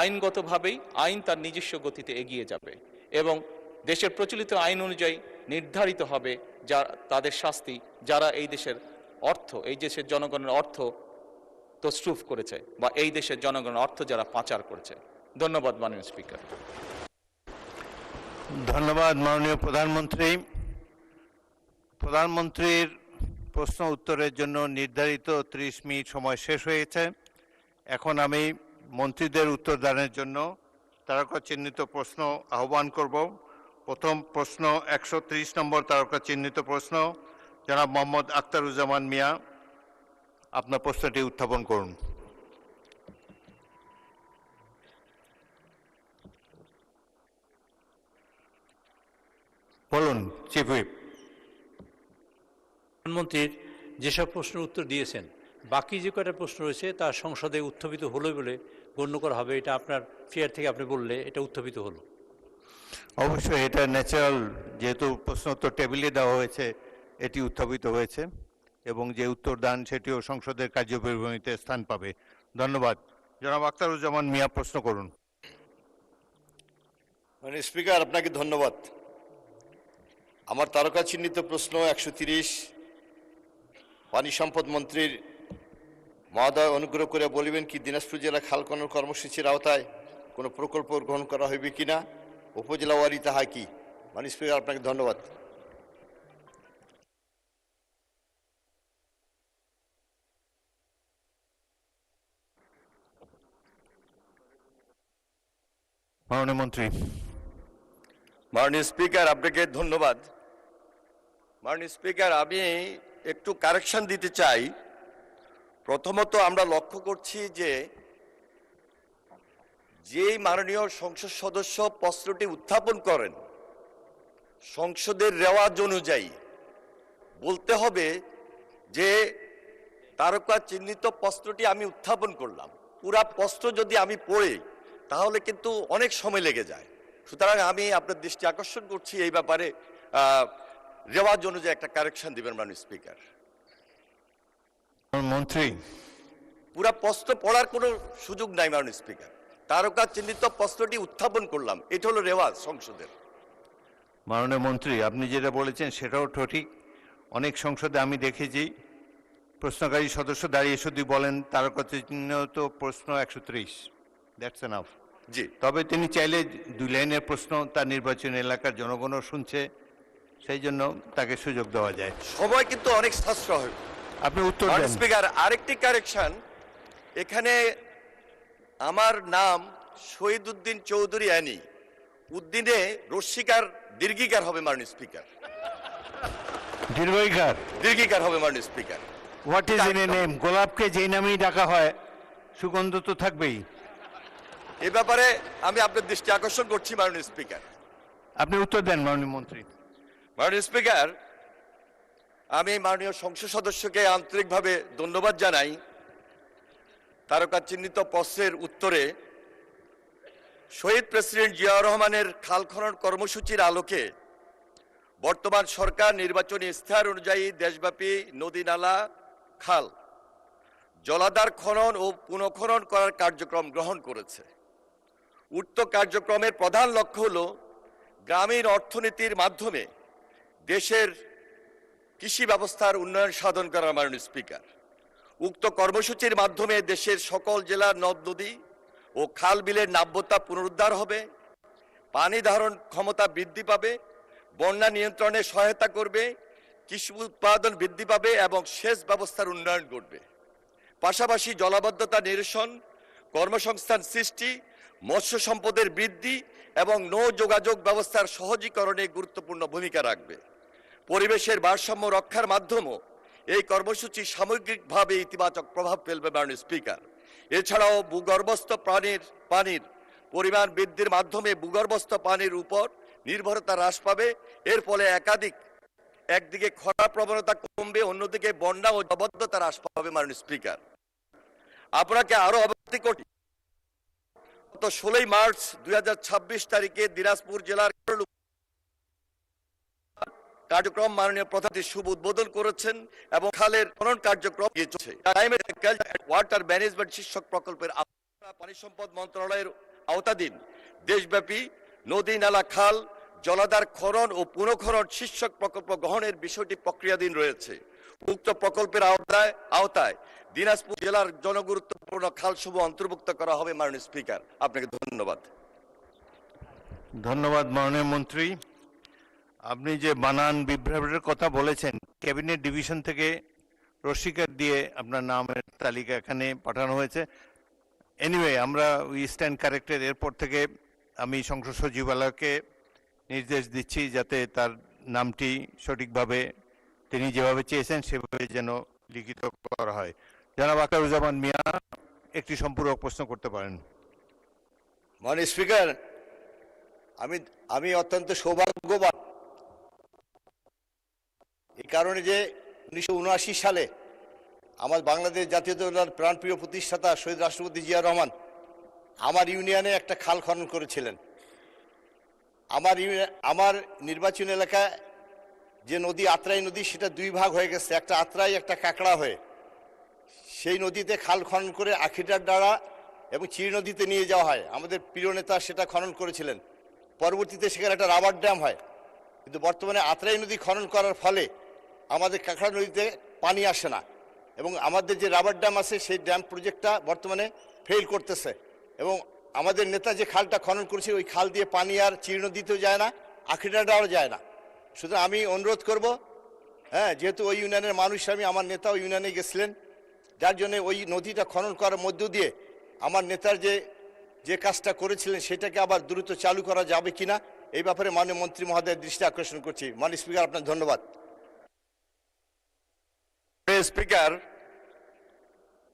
আইনগতভাবেই আইন তার নিজস্ব গতিতে এগিয়ে যাবে এবং দেশের প্রচলিত আইন অনুযায়ী নির্ধারিত হবে তাদের শাস্তি যারা এই দেশের অর্থ, এই দেশের জনগণের অর্থ তছরুফ করেছে বা এই দেশের জনগণের অর্থ যারা পাচার করেছে। ধন্যবাদ মাননীয় স্পিকার। ধন্যবাদ মাননীয় প্রধানমন্ত্রী। প্রধানমন্ত্রীর প্রশ্ন উত্তরের জন্য নির্ধারিত 30 মিনিট সময় শেষ হয়েছে। এখন আমি মন্ত্রীদের উত্তর দানের জন্য তারকা চিহ্নিত প্রশ্ন আহ্বান করব। প্রথম প্রশ্ন 130 নম্বর তারকা চিহ্নিত প্রশ্ন, জনাব মোহাম্মদ আখতারুজ্জামান মিয়া, আপনার প্রশ্নটি উত্থাপন করুন। বলুন চিফ হুইপ। প্রধানমন্ত্রীর যেসব প্রশ্নের উত্তর দিয়েছেন, বাকি যে কয়টা প্রশ্ন রয়েছে তা সংসদে উত্থাপিত হলো বলে গণ্য করা হবে। এটা আপনার ফেয়ার থেকে আপনি বললে এটা উত্থাপিত হলো। অবশ্যই এটা ন্যাচারাল, যেহেতু প্রশ্ন উত্তর টেবিলে দেওয়া হয়েছে এটি উত্থাপিত হয়েছে এবং যে উত্তর দান সেটিও সংসদের কার্যপরিভূমিতে স্থান পাবে। ধন্যবাদ। জনাব আখতারুজ্জামান মিয়া, প্রশ্ন করুন। মানে স্পিকার, আপনাকে ধন্যবাদ। আমার তারকা চিহ্নিত প্রশ্ন 130, পানি সম্পদ মন্ত্রীর মহোদয় অনুগ্রহ করে বলিবেন কি দিনাজপুর জেলা খাল খনন কর্মসূচির আওতায় কোনো প্রকল্প গ্রহণ করা হইবে কিনা, উপজেলা ওয়ারি তাহা কি? মানে স্পিকার, আপনাকে ধন্যবাদ। মাননীয় মন্ত্রী। মাননীয় স্পিকার, আপনাকে ধন্যবাদ। মাননীয় স্পিকার, আমি একটু কারেকশন দিতে চাই। প্রথমত আমরা লক্ষ্য করছি যে যেই মাননীয় সংসদ সদস্য প্রশ্নটি উত্থাপন করেন সংসদের রেওয়াজ অনুযায়ী বলতে হবে যে তারকা চিহ্নিত প্রশ্নটি আমি উত্থাপন করলাম, পুরা প্রশ্ন যদি আমি পড়ি তাহলে কিন্তু অনেক সময় লেগে যায়। সুতরাং আমি আপনার দৃষ্টি আকর্ষণ করছি এই ব্যাপারে রেওয়াজ অনুযায়ী একটা কারেকশন দিবেন মাননীয় স্পিকার। মন্ত্রী, পুরা প্রশ্ন পড়ার কোনো সুযোগ নাই মাননীয় স্পিকার, তারকা চিহ্নিত প্রশ্নটি উত্থাপন করলাম, এটা হলো রেওয়াজ সংসদের। মাননীয় মন্ত্রী, আপনি যেটা বলেছেন সেটাও ঠিক। অনেক সংসদে আমি দেখেছি প্রশ্নকারী সদস্য দাঁড়িয়ে শুধু বলেন তারকা চিহ্নিত প্রশ্ন 130, দ্যাটস এনাফ। জি, তবে তিনি চাইলে 2 লাইনের প্রশ্ন তার নির্বাচনী এলাকার জনগণও শুনছে, সেই জন্য তাকে সুযোগ দেওয়া যায়। সময় কিন্তু অনেক সাশ্রয়। আপনি উত্তর মাননীয় দেন। স্পিকার, আরেকটি কারেকশন, এখানে আমার নাম শহীদ উদ্দিন চৌধুরী অ্যানি, উদ্দিনে রস্বীকার দীর্ঘিকার হবে মাননীয় স্পিকার, দীর্ঘইকার। দীর্ঘিকার হবে মাননীয় speaker. What is in a name? গোলাপকে যেই নামেই ডাকা হয় সুগন্ধ তো থাকবেই। এ ব্যাপারে আমি আপনার দৃষ্টি আকর্ষণ করছি মাননীয় স্পিকার। আপনি উত্তর দেন মাননীয় মন্ত্রী। মাননীয় স্পিকার, আমি মাননীয় সংসদ সদস্যকে আন্তরিকভাবে ধন্যবাদ জানাই তারকা চিহ্নিত প্রশ্নের উত্তরে। শহীদ প্রেসিডেন্ট জিয়াউর রহমানের খাল খনন কর্মসূচির আলোকে বর্তমান সরকার নির্বাচনী ইশতেহার অনুযায়ী দেশব্যাপী নদী নালা খাল জলাধার খনন ও পুনঃখনন করার কার্যক্রম গ্রহণ করেছে। উক্ত কার্যক্রমের প্রধান লক্ষ্য হল গ্রামীণ অর্থনীতির মাধ্যমে দেশের কৃষি ব্যবস্থার উন্নয়ন সাধন করা। মাননীয় স্পিকার, উক্ত কর্মসূচির মাধ্যমে দেশের সকল জেলার নদ নদী ও খাল বিলের নাব্যতা পুনরুদ্ধার হবে, পানি ধারণ ক্ষমতা বৃদ্ধি পাবে, বন্যা নিয়ন্ত্রণে সহায়তা করবে, কৃষি উৎপাদন বৃদ্ধি পাবে এবং সেচ ব্যবস্থার উন্নয়ন করবে। পাশাপাশি জলাবদ্ধতা নিরসন, কর্মসংস্থান সৃষ্টি, মৎস্য সম্পদের বৃদ্ধি এবং নৌ যোগাযোগ ব্যবস্থার সহজীকরণে গুরুত্বপূর্ণ ভূমিকা রাখবে। পরিবেশের ভারসাম্য রক্ষার মাধ্যমেও এই কর্মসূচি সামগ্রিকভাবে ইতিবাচক প্রভাব ফেলবে। মাননীয় স্পিকার, এছাড়াও ভূগর্ভস্থ পানির পরিমাণ বৃদ্ধির মাধ্যমে ভূগর্ভস্থ পানির উপর নির্ভরতা হ্রাস পাবে। এর ফলে একদিকে খরা প্রবণতা কমবে, অন্যদিকে বন্যা ও জলাবদ্ধতা হ্রাস পাবে। মাননীয় স্পিকার, আপনাকে আরো অবগত করি, গত 16 মার্চ 2026 তারিখে দিনাজপুর জেলার কার্যক্রম মাননীয় প্রধানমন্ত্রী শুভ উদ্বোধন করেছেন এবং খালের খনন কার্যক্রম চলছে। ওয়াটার ম্যানেজমেন্ট শীর্ষক প্রকল্পের পানি সম্পদ মন্ত্রণালয়ের আওতাধীন দেশব্যাপী নদী নালা খাল জলাধার খনন ও পুনঃখনন শীর্ষক প্রকল্প গ্রহণের বিষয়টি প্রক্রিয়াধীন রয়েছে। উক্ত প্রকল্পের আওতায় দিনাজপুর জেলার জনগুরুত্বপূর্ণ খালসমূহ অন্তর্ভুক্ত করা হবে। মাননীয় স্পিকার, আপনাকে ধন্যবাদ। ধন্যবাদ মাননীয় মন্ত্রী। আপনি যে বানান বিভ্রাটের কথা বলেছেন, ক্যাবিনেট ডিভিশন থেকে রসিকার দিয়ে আপনার নামের তালিকা এখানে পাঠানো হয়েছে। এনিওয়ে, আমরা উই স্ট্যান্ড কারেক্টেড। এরপর থেকে আমি সংসদ সচিবালয়কে নির্দেশ দিচ্ছি যাতে তার নামটি সঠিকভাবে তিনি যেভাবে চেয়েছেন সেভাবে যেন লিখিত করা হয়। জনাব আখতারুজ্জামান মিয়া একটি সম্পূরক প্রশ্ন করতে পারেন। মাননীয় স্পিকার, আমি অত্যন্ত সৌভাগ্যবান এই কারণে যে 1979 সালে আমার বাংলাদেশ জাতীয়তাবাদের প্রাণপ্রিয় প্রতিষ্ঠাতা শহীদ রাষ্ট্রপতি জিয়াউর রহমান আমার ইউনিয়নে একটা খাল খনন করেছিলেন। আমার নির্বাচন এলাকায় যে নদী আত্রাই নদী, সেটা 2 ভাগ হয়ে গেছে, একটা আত্রাই একটা কাকড়া হয়ে। সেই নদীতে খাল খনন করে আখিটার দ্বারা এবং চির নদীতে নিয়ে যাওয়া হয়। আমাদের প্রিয় নেতা সেটা খনন করেছিলেন। পরবর্তীতে সেখানে একটা রাবার ড্যাম হয়, কিন্তু বর্তমানে আত্রাই নদী খনন করার ফলে আমাদের কাকড়া নদীতে পানি আসে না এবং আমাদের যে রাবার ড্যাম আছে সেই ড্যাম প্রজেক্টটা বর্তমানে ফেল করতেছে এবং আমাদের নেতা যে খালটা খনন করেছে ওই খাল দিয়ে পানি আর চির নদীতেও যায় না, আখিটাটাও যায় না। সুতরাং আমি অনুরোধ করব, যেহেতু ওই ইউনিয়নের মানুষ, আমার নেতা ওই ইউনিয়নে গেছিলেন, যার জন্য ওই নদীটা খনন করার মধ্য দিয়ে আমার নেতার যে যে কাজটা করেছিলেন সেটাকে আবার দ্রুত চালু করা যাবে কিনা এই ব্যাপারে মাননীয় মন্ত্রী মহোদয়ের দৃষ্টি আকর্ষণ করছি। মাননীয় স্পিকার, আপনার ধন্যবাদ। স্পিকার,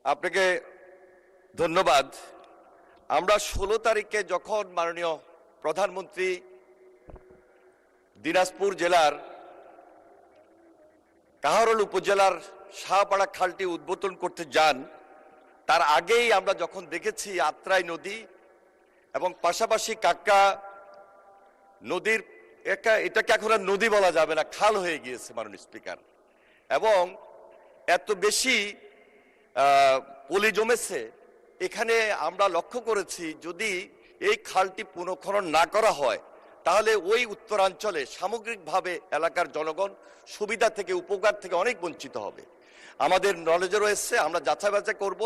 আপনাকে ধন্যবাদ। আমরা 16 তারিখে যখন মাননীয় প্রধানমন্ত্রী দিনাজপুর জেলার কাহারোল উপজেলার শাহপাড়া খালটি উদ্বোধন করতে যান, তার আগেই আমরা যখন দেখেছি আত্রাই নদী এবং পাশাপাশি কাক্কা নদীর এটাকে এখন আর নদী বলা যাবে না, খাল হয়ে গিয়েছে মাননীয় স্পিকার, এবং এত বেশি পলি জমেছে এখানে। আমরা লক্ষ্য করেছি যদি এই খালটি পুনঃখনন না করা হয় তাহলে ওই উত্তরাঞ্চলে সামগ্রিকভাবে এলাকার জনগণ সুবিধা থেকে উপকার থেকে অনেক বঞ্চিত হবে। আমাদের নলেজে রয়েছে, আমরা যাচাই বাছাই করব।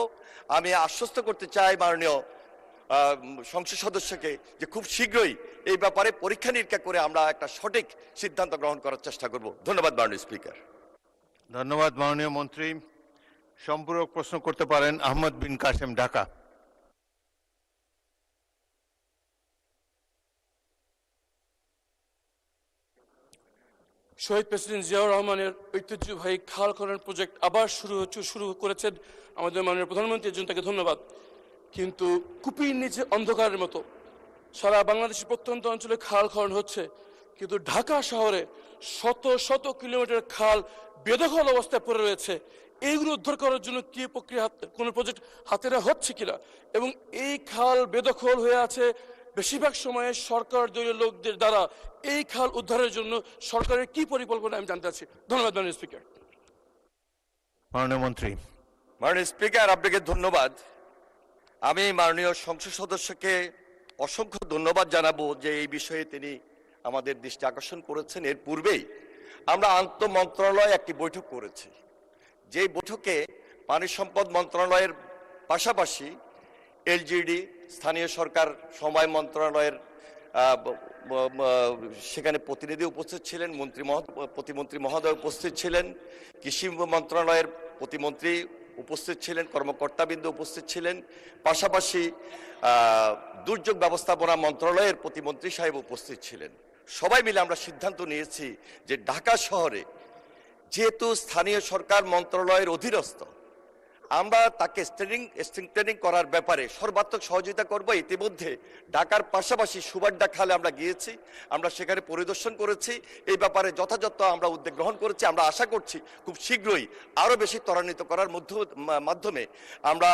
আমি আশ্বস্ত করতে চাই মাননীয় সংসদ সদস্যকে যে খুব শীঘ্রই এই ব্যাপারে পরীক্ষা নিরীক্ষা করে আমরা একটা সঠিক সিদ্ধান্ত গ্রহণ করার চেষ্টা করব। ধন্যবাদ মাননীয় স্পিকার। ধন্যবাদ মাননীয় মন্ত্রী। সম্পূরক প্রশ্ন করতে পারেন আহমদ বিন কাসেম, ঢাকা। শহীদ প্রেসিডেন্ট জিয়াউর রহমানের ঐতিহ্যবাহী খাল খনন প্রজেক্ট আবার শুরু করেছেন আমাদের মাননীয় প্রধানমন্ত্রী, এর জন্য তাকে ধন্যবাদ। কিন্তু কুপির নিচে অন্ধকারের মতো সারা বাংলাদেশের প্রত্যন্ত অঞ্চলে খাল খনন হচ্ছে, কিন্তু ঢাকা শহরে শত শত কিলোমিটার খাল বেদখল অবস্থায় পড়ে রয়েছে। এইগুলো উদ্ধার করার জন্য কি প্রক্রিয়া, কোনো প্রজেক্ট হাতে নেওয়া হচ্ছে কিনা? এবং এই খাল বেদখল হয়ে আছে বেশিরভাগ সময়ে সরকার দলীয় লোকদের দ্বারা। এই খাল উদ্ধারের জন্য সরকারের কি পরিকল্পনা আমি জানতে চাচ্ছি। ধন্যবাদ মাননীয় স্পিকার। মাননীয় মন্ত্রী। মাননীয় স্পিকার, আপনাকে ধন্যবাদ। আমি মাননীয় সংসদ সদস্যকে অসংখ্য ধন্যবাদ জানাবো যে এই বিষয়ে তিনি আমাদের দৃষ্টি আকর্ষণ করেছেন। এর পূর্বেই আমরা আন্তঃ মন্ত্রণালয় একটি বৈঠক করেছি, যে বৈঠকে পানি সম্পদ মন্ত্রণালয়ের পাশাপাশি এলজিডি, স্থানীয় সরকার সমবায় মন্ত্রণালয়ের সেখানে প্রতিনিধি উপস্থিত ছিলেন, প্রতিমন্ত্রী মহোদয় উপস্থিত ছিলেন, কৃষি মন্ত্রণালয়ের প্রতিমন্ত্রী উপস্থিত ছিলেন, কর্মকর্তাবৃন্দ উপস্থিত ছিলেন, পাশাপাশি দুর্যোগ ব্যবস্থাপনা মন্ত্রণালয়ের প্রতিমন্ত্রী সাহেব উপস্থিত ছিলেন। সবাই মিলে আমরা সিদ্ধান্ত নিয়েছি যে ঢাকা শহরে যেহেতু স্থানীয় সরকার মন্ত্রণালয়ের অধীনস্থ, আমরা তাকে স্ট্রেংথেনিং করার ব্যাপারে সর্বাত্মক সহযোগিতা করব। ইতিমধ্যে ঢাকার পাশাপাশি সুবাড্ডা খালে আমরা গিয়েছি, আমরা সেখানে পরিদর্শন করেছি, এই ব্যাপারে যথাযথ আমরা উদ্যোগ গ্রহণ করেছি। আমরা আশা করছি খুব শীঘ্রই আরও বেশি ত্বরান্বিত করার মাধ্যমে আমরা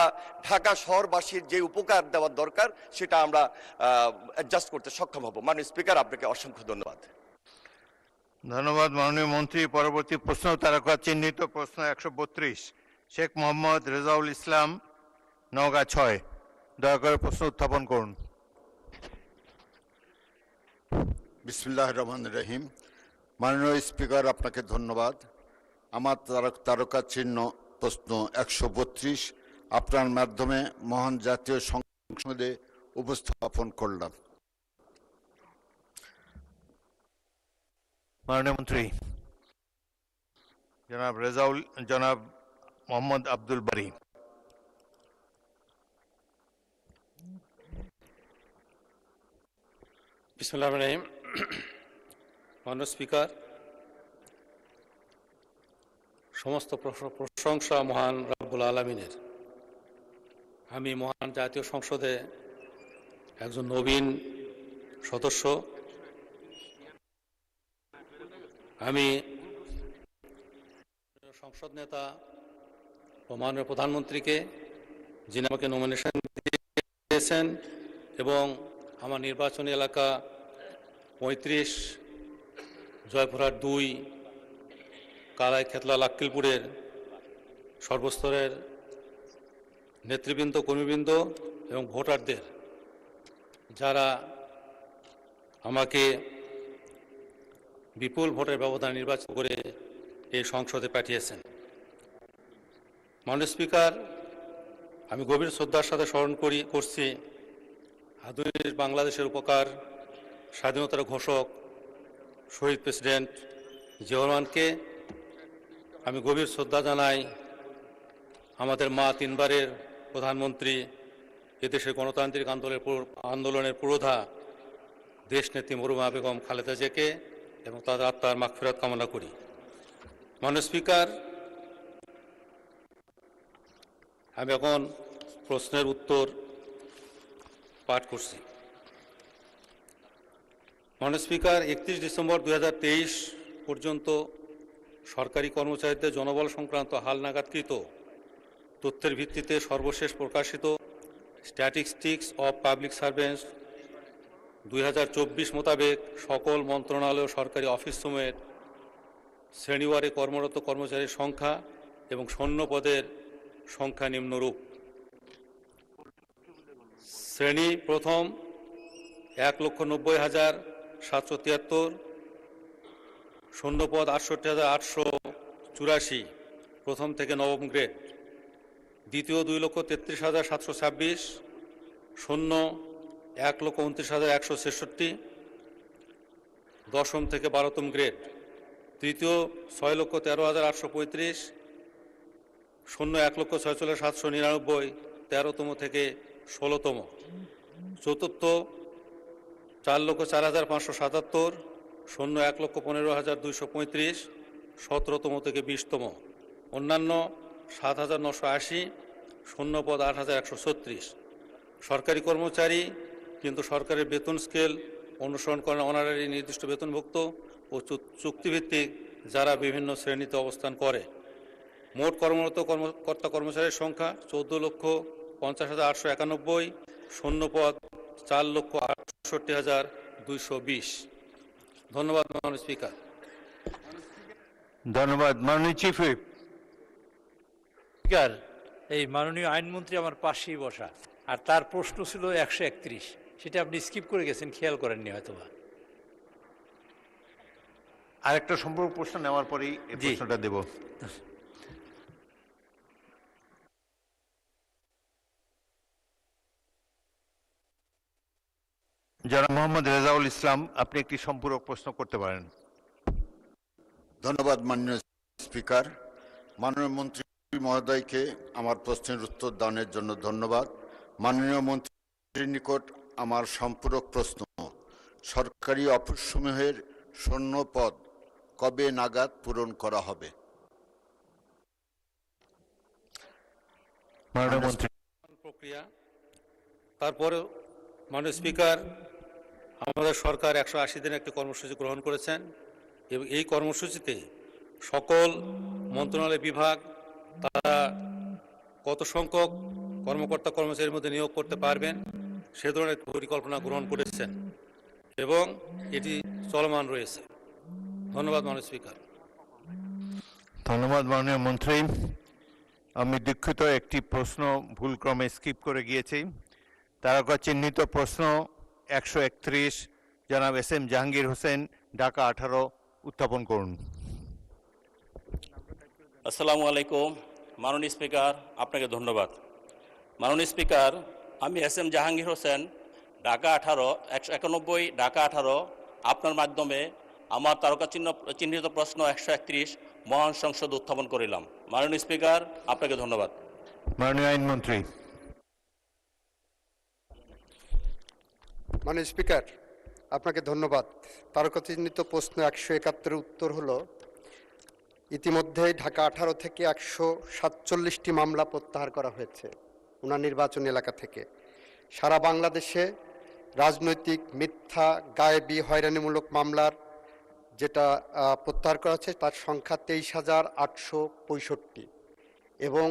ঢাকা শহরবাসীর যে উপকার দেওয়ার দরকার সেটা আমরা অ্যাডজাস্ট করতে সক্ষম হব। মাননীয় স্পিকার, আপনাকে অসংখ্য ধন্যবাদ। ধন্যবাদ মাননীয় মন্ত্রী। পরবর্তী প্রশ্ন তারকা চিহ্নিত প্রশ্ন 132, শেখ মোহাম্মদ রেজাউল ইসলাম, নওগাঁ 6। দয়া করে প্রশ্ন উত্থাপন করুন। বিসমিল্লাহির রহমানির রহিম। মাননীয় স্পিকার, আপনাকে ধন্যবাদ। আমার তারকা চিহ্ন প্রশ্ন 132 আপনার মাধ্যমে মহান জাতীয় সংসদে উপস্থাপন করলাম। মাননীয় মন্ত্রী জনাব মোহাম্মদ আব্দুল বারী। বিসমিল্লাহির রহমানির রহিম। মাননীয় স্পিকার, সমস্ত প্রশংসা মহান রব্বুল আলামিনের। আমি মহান জাতীয় সংসদে একজন নবীন সদস্য। আমি সংসদ নেতা ও মাননীয় প্রধানমন্ত্রীকে, যিনি আমাকে নমিনেশন দিয়েছেন, এবং আমার নির্বাচনী এলাকা 35, জয়পুরহাট 2, কালাই খেতলা লাক্কিলপুরের সর্বস্তরের নেতৃবৃন্দ, কর্মীবৃন্দ এবং ভোটারদের, যারা আমাকে বিপুল ভোটের ব্যবধান নির্বাচিত করে এই সংসদে পাঠিয়েছেন। মাননীয় স্পিকার, আমি গভীর শ্রদ্ধার সাথে স্মরণ করছি আধুনিক বাংলাদেশের উপকার স্বাধীনতার ঘোষক শহীদ প্রেসিডেন্ট জিয়াউর রহমানকে। আমি গভীর শ্রদ্ধা জানাই আমাদের মা 3 বারের প্রধানমন্ত্রী এদেশের গণতান্ত্রিক আন্দোলনের পুরোধা দেশনেত্রী মরহুমা বেগম খালেদা জিয়াকে এবং তাদের আত্মার মাগফিরাত কামনা করি। মাননীয় স্পিকার, আমি এখন প্রশ্নের উত্তর পাঠ করছি। মাননীয় স্পিকার, 31 ডিসেম্বর 2023 পর্যন্ত সরকারি কর্মচারীদের জনবল সংক্রান্ত হালনাগাদকৃত তথ্যের ভিত্তিতে সর্বশেষ প্রকাশিত স্ট্যাটিস্টিক্স অফ পাবলিক সার্ভেন্টস 2024 মোতাবেক সকল মন্ত্রণালয় ও সরকারি অফিসসমূহের শ্রেণীওয়ারে কর্মরত কর্মচারীর সংখ্যা এবং শূন্য পদের সংখ্যা নিম্নরূপ। শ্রেণী প্রথম 1,90,773, শূন্য পদ 68,884, প্রথম থেকে নবম গ্রেড। দ্বিতীয় 2,33,726, শূন্য 1,29,166, দশম থেকে 12তম গ্রেড। তৃতীয় 6,13,835, শূন্য 1,46,799, 13তম থেকে 16তম। চতুর্থ 4,04,577, শূন্য 1,15,235, 17তম থেকে 20তম। অন্যান্য 7,980, শূন্য পদ 8,136। সরকারি কর্মচারী কিন্তু সরকারের বেতন স্কেল অনুসরণ করেন অনারারি নির্দিষ্ট বেতনভুক্ত ও চুক্তিভিত্তিক যারা বিভিন্ন শ্রেণীতে অবস্থান করে। মোট কর্মরত কর্তা কর্মচারীর সংখ্যা 14,50,891, শূন্য পদ 4,68,220। ধন্যবাদ মাননীয় স্পিকার। ধন্যবাদ। মাননীয় চিফ হুইপ। স্পিকার, এই মাননীয় আইনমন্ত্রী আমার পাশেই বসা, আর তার প্রশ্ন ছিল 131, সেটা আপনি স্কিপ করে গেছেন, খেয়াল করেননি হয়তোবা। আরেকটা সম্পূর্ণ প্রশ্ন নেওয়ার পরেই এই প্রশ্নটা দেব। জনাব মোহাম্মদ রেজাউল ইসলাম, আপনি একটি সম্পূরক প্রশ্ন করতে পারেন। ধন্যবাদ মাননীয় স্পিকার। মাননীয় মন্ত্রী মহোদয়কে আমার প্রশ্নের উত্তর দানের জন্য ধন্যবাদ। মাননীয় মন্ত্রীর নিকট আমার সম্পূরক প্রশ্ন, সরকারি অফিসসমূহের শূন্য পদ কবে নাগাদ পূরণ করা হবে? মাননীয় মন্ত্রী। প্রক্রিয়া তারপরেও মাননীয় স্পিকার, আমাদের সরকার 180 দিনের একটি কর্মসূচি গ্রহণ করেছেন এবং এই কর্মসূচিতে সকল মন্ত্রণালয় বিভাগ তারা কত সংখ্যক কর্মকর্তা কর্মচারীর মধ্যে নিয়োগ করতে পারবেন সে ধরনের পরিকল্পনা গ্রহণ করেছেন এবং এটি চলমান রয়েছে। ধন্যবাদ মাননীয় স্পিকার। ধন্যবাদ মাননীয় মন্ত্রী। আমি দুঃখিত, একটি প্রশ্ন ভুলক্রমে স্কিপ করে গিয়েছি। তারকা চিহ্নিত প্রশ্ন 131, জনাব SM জাহাঙ্গীর হোসেন, ঢাকা 18, উত্থাপন করুন। আসসালামু আলাইকুম। মাননীয় স্পিকার, আপনাকে ধন্যবাদ। মাননীয় স্পিকার, আমি SM জাহাঙ্গীর হোসেন, ঢাকা 18, 191, ঢাকা 18, আপনার মাধ্যমে আমার তারকা চিহ্নিত প্রশ্ন 131 মহান সংসদ উত্থাপন করিলাম। মাননীয় স্পিকার, আপনাকে ধন্যবাদ। মাননীয় আইনমন্ত্রী। মাননীয় স্পিকার, আপনাকে ধন্যবাদ। তারকা চিহ্নিত প্রশ্ন 171 উত্তর হলো, ইতিমধ্যেই ঢাকা 18 থেকে 147টি মামলা প্রত্যাহার করা হয়েছে ওনার নির্বাচনী এলাকা থেকে। সারা বাংলাদেশে রাজনৈতিক মিথ্যা গায়েবী হয়রানিমূলক মামলার যেটা প্রত্যাহার করা হচ্ছে তার সংখ্যা 23,865 এবং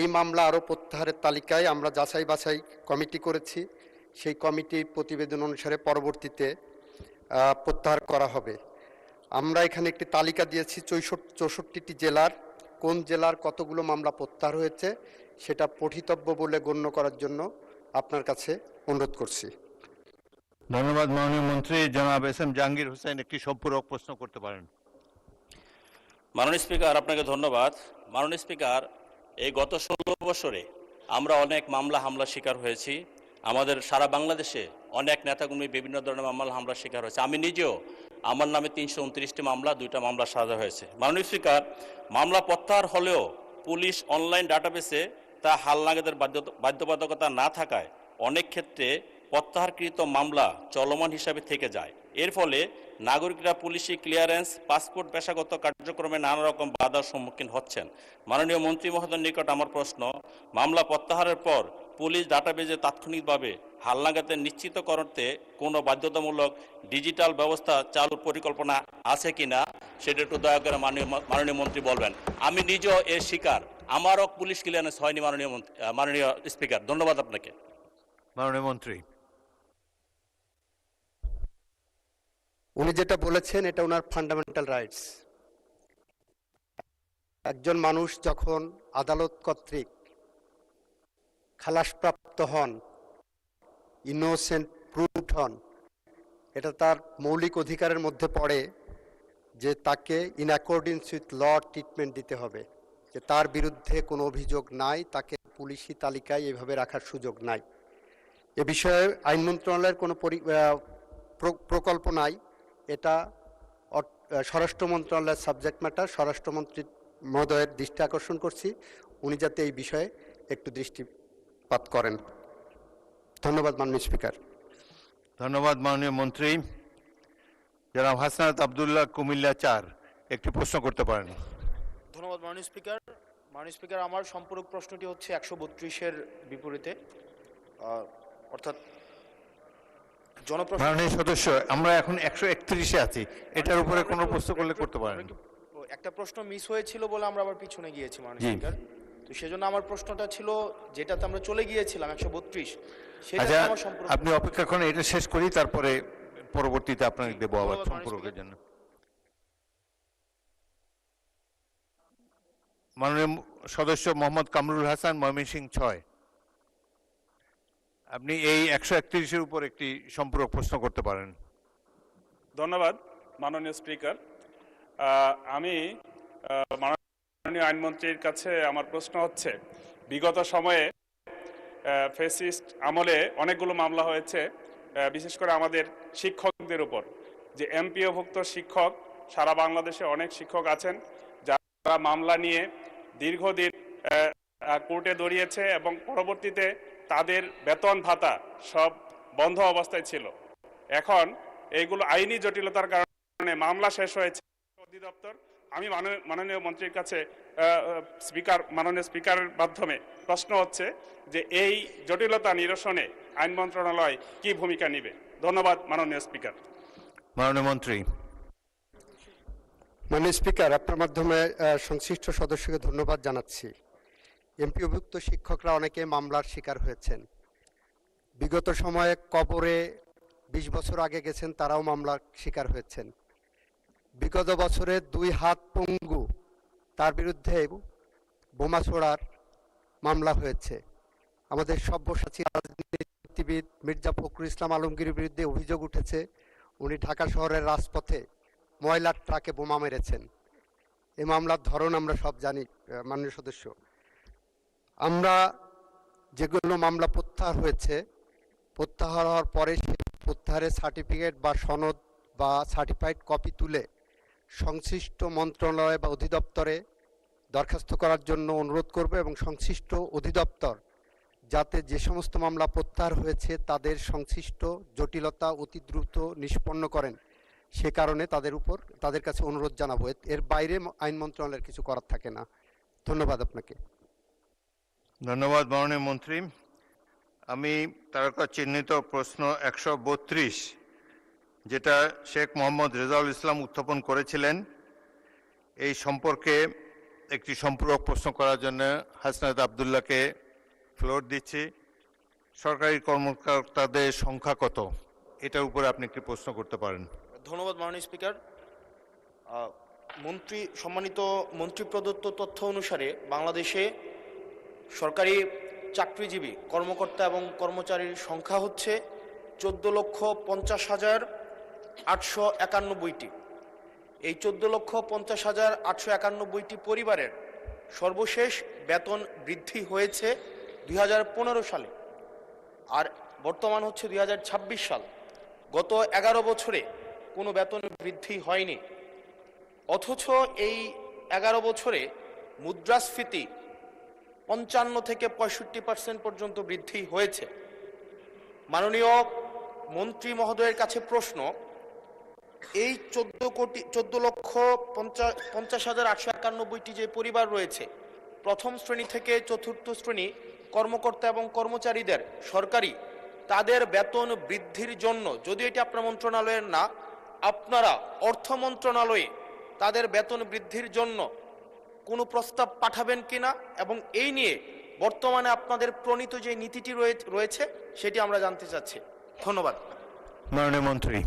এই মামলা আরও প্রত্যাহারের তালিকায় আমরা যাচাই বাছাই কমিটি করেছি। সেই কমিটির প্রতিবেদন অনুসারে পরবর্তীতে প্রত্যাহার করা হবে। আমরা এখানে একটি তালিকা দিয়েছি 64টি জেলার, কোন জেলার কতগুলো মামলা প্রত্যাহার হয়েছে সেটা পঠিতব্য বলে গণ্য করার জন্য আপনার কাছে অনুরোধ করছি। ধন্যবাদ মাননীয় মন্ত্রী। জনাব SM জাহাঙ্গীর হোসেন একটি সম্পূরক প্রশ্ন করতে পারেন। মাননীয় স্পিকার, আপনাকে ধন্যবাদ। মাননীয় স্পিকার, এই গত 16 বছরে আমরা অনেক মামলা হামলার শিকার হয়েছি। আমাদের সারা বাংলাদেশে অনেক নেতাকর্মী বিভিন্ন ধরনের মামলা হামলার শিকার হয়েছে। আমি নিজেও, আমার নামে 329টি মামলা, 2টা মামলা সাজা হয়েছে। মাননীয় স্পিকার, মামলা প্রত্যাহার হলেও পুলিশ অনলাইন ডাটাবেসে তা হালনাগাদের বাধ্যবাধকতা না থাকায় অনেক ক্ষেত্রে প্রত্যাহারকৃত মামলা চলমান হিসাবে থেকে যায়। এর ফলে নাগরিকরা পুলিশি ক্লিয়ারেন্স, পাসপোর্ট, পেশাগত কার্যক্রমে নানা রকম বাধার সম্মুখীন হচ্ছেন। মাননীয় মন্ত্রী মহোদয়ের নিকট আমার প্রশ্ন, মামলা প্রত্যাহারের পর পুলিশ ডাটাবেজে তাৎক্ষণিকভাবে হালনাগাদে নিশ্চিত করতে কোনো বাধ্যতামূলক ডিজিটাল ব্যবস্থা চালুর পরিকল্পনা আছে কিনা সেটা একটু দয়া করে মাননীয় মন্ত্রী বলবেন। আমি নিজেও এর শিকার, আমারও পুলিশ ক্লিয়ারেন্স হয়নি মাননীয় স্পিকার। ধন্যবাদ আপনাকে। মাননীয় মন্ত্রী। উনি যেটা বলেছেন এটা ওনার ফান্ডামেন্টাল রাইটস। একজন মানুষ যখন আদালত কর্তৃক খালাসপ্রাপ্ত হন, ইনোসেন্ট প্রুভড হন, এটা তার মৌলিক অধিকারের মধ্যে পড়ে যে তাকে in accordance with law treatment দিতে হবে, যে তার বিরুদ্ধে কোনো অভিযোগ নাই, তাকে পুলিশি তালিকায় এভাবে রাখার সুযোগ নাই। এ বিষয়ে আইন মন্ত্রণালয়ের কোনো প্রকল্প নাই। এটা স্বরাষ্ট্র মন্ত্রণালয়ের সাবজেক্ট ম্যাটার। স্বরাষ্ট্রমন্ত্রী মহোদয়ের দৃষ্টি আকর্ষণ করছি, উনি যাতে এই বিষয়ে একটু দৃষ্টিপাত করেন। ধন্যবাদ মাননীয় স্পিকার। ধন্যবাদ মাননীয় মন্ত্রী। জনাব হাসনাত আবদুল্লাহ, কুমিল্লা 4, একটি প্রশ্ন করতে পারেন। ধন্যবাদ মাননীয় স্পিকার। মাননীয় স্পিকার, আমার সম্পূরক প্রশ্নটি হচ্ছে 132-এর বিপরীতে, অর্থাৎ মাননীয় সদস্য, আমরা এখন 131-এ আছি, এটার উপরে কোনো প্রশ্ন করলে করতে পারেন। একটা প্রশ্ন মিস হয়েছিল বলে আমরা আবার পিছনে গিয়েছি মাননীয় স্পিকার, তো সেজন্য আমার প্রশ্নটা ছিল যেটাতে আমরা চলে গিয়েছিলাম 132, সেটা আমার সম্পূরক। আপনি অপেক্ষা করেন, এটা শেষ করি, তারপরে পরবর্তীতে আপনাকে দেবো আবার সম্পর্কের জন্য। মাননীয় সদস্য মোহাম্মদ কামরুল হাসান, ময়মনসিংহ 6, আপনি এই 131-এর উপর একটি সম্পূরক প্রশ্ন করতে পারেন। ধন্যবাদ মাননীয় স্পিকার। আমি মাননীয় আইনমন্ত্রীর কাছে আমার প্রশ্ন হচ্ছে, বিগত সময়ে ফ্যাসিস্ট আমলে অনেকগুলো মামলা হয়েছে, বিশেষ করে আমাদের শিক্ষকদের উপর। যে এমপিওভুক্ত শিক্ষক, সারা বাংলাদেশে অনেক শিক্ষক আছেন যারা মামলা নিয়ে দীর্ঘদিন কোর্টে দৌড়িয়েছে এবং পরবর্তীতে তাদের বেতন ভাতা সব বন্ধ অবস্থায় ছিল। এখন এইগুলো আইনি জটিলতার কারণে মামলা শেষ হয়েছে। অধিদপ্তর, আমি মাননীয় মন্ত্রীর কাছে মাননীয় স্পিকারের মাধ্যমে প্রশ্ন হচ্ছে যে এই জটিলতা নিরসনে আইন মন্ত্রণালয় কি ভূমিকা নেবে? ধন্যবাদ মাননীয় স্পিকার। মাননীয় মন্ত্রী। মাননীয় স্পিকার, আপনার মাধ্যমে সংশ্লিষ্ট সদস্যকে ধন্যবাদ জানাচ্ছি। এমপিওভুক্ত শিক্ষকরা অনেকে মামলার শিকার হয়েছেন। বিগত সময়ে কবরে 20 বছর আগে গেছেন, তারাও মামলার শিকার হয়েছেন। বিগত বছরে 2 হাত পঙ্গু, তার বিরুদ্ধে বোমা ছোড়ার মামলা হয়েছে। আমাদের সব্যসাচী রাজনীতিবিদ মির্জা ফখরুল ইসলাম আলমগীরের বিরুদ্ধে অভিযোগ উঠেছে, উনি ঢাকা শহরের রাজপথে ময়লার ট্রাকে বোমা মেরেছেন। এই মামলার ধরন আমরা সব জানি মাননীয় সদস্য। আমরা যেগুলো মামলা প্রত্যাহার হয়েছে, প্রত্যাহার হওয়ার পরে সেই প্রত্যাহারের সার্টিফিকেট বা সনদ বা সার্টিফাইড কপি তুলে সংশ্লিষ্ট মন্ত্রণালয় বা অধিদপ্তরে দরখাস্ত করার জন্য অনুরোধ করব, এবং সংশ্লিষ্ট অধিদপ্তর যাতে যে সমস্ত মামলা প্রত্যাহার হয়েছে তাদের সংশ্লিষ্ট জটিলতা অতি দ্রুত নিষ্পন্ন করেন, সে কারণে তাদের কাছে অনুরোধ জানাবো। এর বাইরে আইন মন্ত্রণালয়ের কিছু করার থাকে না। ধন্যবাদ আপনাকে। ধন্যবাদ মাননীয় মন্ত্রী। আমি তারকা চিহ্নিত প্রশ্ন 132, যেটা শেখ মোহাম্মদ রেজাউল ইসলাম উত্থাপন করেছিলেন, এই সম্পর্কে একটি সম্পূরক প্রশ্ন করার জন্য হাসনাত আবদুল্লাহকে ফ্লোর দিচ্ছি। সরকারি কর্মকর্তাদের সংখ্যা কত, এটার উপরে আপনি একটি প্রশ্ন করতে পারেন। ধন্যবাদ মাননীয় স্পিকার। সম্মানিত মন্ত্রী প্রদত্ত তথ্য অনুসারে বাংলাদেশে সরকারি চাকরিজীবী কর্মকর্তা এবং কর্মচারীর সংখ্যা হচ্ছে 14,50,891টি। এই 14,50,891টি পরিবারের সর্বশেষ বেতন বৃদ্ধি হয়েছে 2015 সালে, আর বর্তমান হচ্ছে 2026 সাল। গত 11 বছরে কোনো বেতন বৃদ্ধি হয়নি, অথচ এই 11 বছরে মুদ্রাস্ফীতি 55 থেকে 65% পর্যন্ত বৃদ্ধি হয়েছে। মাননীয় মন্ত্রী মহোদয়ের কাছে প্রশ্ন, এই 14,50,891টি যে পরিবার রয়েছে, প্রথম শ্রেণী থেকে চতুর্থ শ্রেণী কর্মকর্তা এবং কর্মচারীদের সরকারি, তাদের বেতন বৃদ্ধির জন্য, যদি এটি আপনার মন্ত্রণালয়ের না, আপনারা অর্থ মন্ত্রণালয়ে তাদের বেতন বৃদ্ধির জন্য কোনো প্রস্তাব পাঠাবেন কিনা, এবং এই নিয়ে বর্তমানে আপনাদের প্রণীত যে নীতিটি রয়েছে সেটি আমরা জানতে চাচ্ছি। ধন্যবাদ। মাননীয় মন্ত্রী।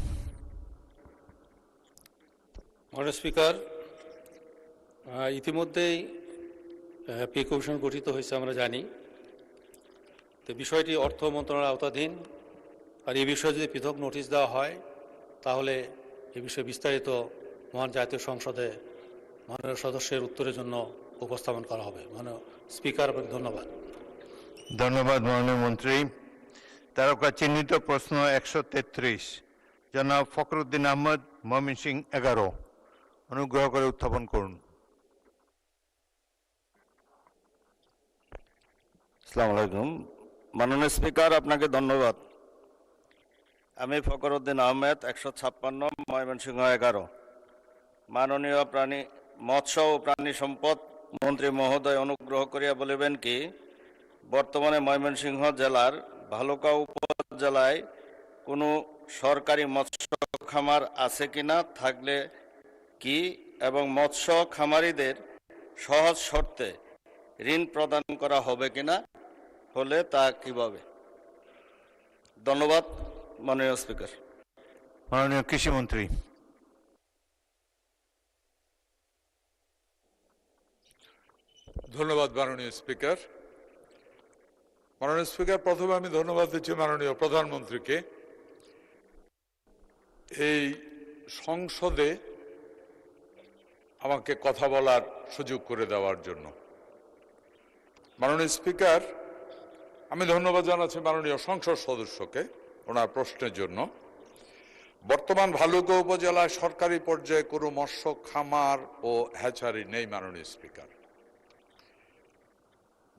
মাননীয় স্পিকার, ইতিমধ্যেই পে কমিশন গঠিত হয়েছে আমরা জানি। তো বিষয়টি অর্থ মন্ত্রণালয়ের আওতাধীন, আর এই বিষয়ে যদি পৃথক নোটিশ দেওয়া হয় তাহলে এ বিষয়ে বিস্তারিত মহান জাতীয় সংসদে মাননীয় সদস্যের উত্তরের জন্য উপস্থাপন করা হবে। মাননীয় স্পিকার, ধন্যবাদ। ধন্যবাদ মাননীয় মন্ত্রী। তারকা চিহ্নিত প্রশ্ন 133 জনাব ফখরুদ্দিন আহমদ, ময়মনসিংহ 11, অনুগ্রহ করে উত্থাপন করুন। আসসালামু আলাইকুম। মাননীয় স্পিকার, আপনাকে ধন্যবাদ। আমি ফখরুদ্দিন আহমেদ, 156, ময়মনসিংহ 11। মাননীয় মৎস্য ও প্রাণী সম্পদ মন্ত্রী মহোদয় অনুগ্রহ করিয়া বলিবেন কি, বর্তমানে ময়মনসিংহ জেলার ভালুকা উপজেলায় কোনো সরকারি মৎস্য খামার আছে কিনা, থাকলে কি, এবং মৎস্য খামারিদের সহজ শর্তে ঋণ প্রদান করা হবে কিনা, হলে তা কিভাবে? ধন্যবাদ মাননীয় স্পিকার। মাননীয় কৃষিমন্ত্রী। ধন্যবাদ মাননীয় স্পিকার। মাননীয় স্পিকার, প্রথমে আমি ধন্যবাদ দিচ্ছি মাননীয় প্রধানমন্ত্রীকে এই সংসদে আমাকে কথা বলার সুযোগ করে দেওয়ার জন্য। মাননীয় স্পিকার, আমি ধন্যবাদ জানাচ্ছি মাননীয় সংসদ সদস্যকে ওনার প্রশ্নের জন্য। বর্তমান ভালুকা উপজেলায় সরকারি পর্যায়ে কোনো মৎস্য খামার ও হ্যাচারি নেই মাননীয় স্পিকার।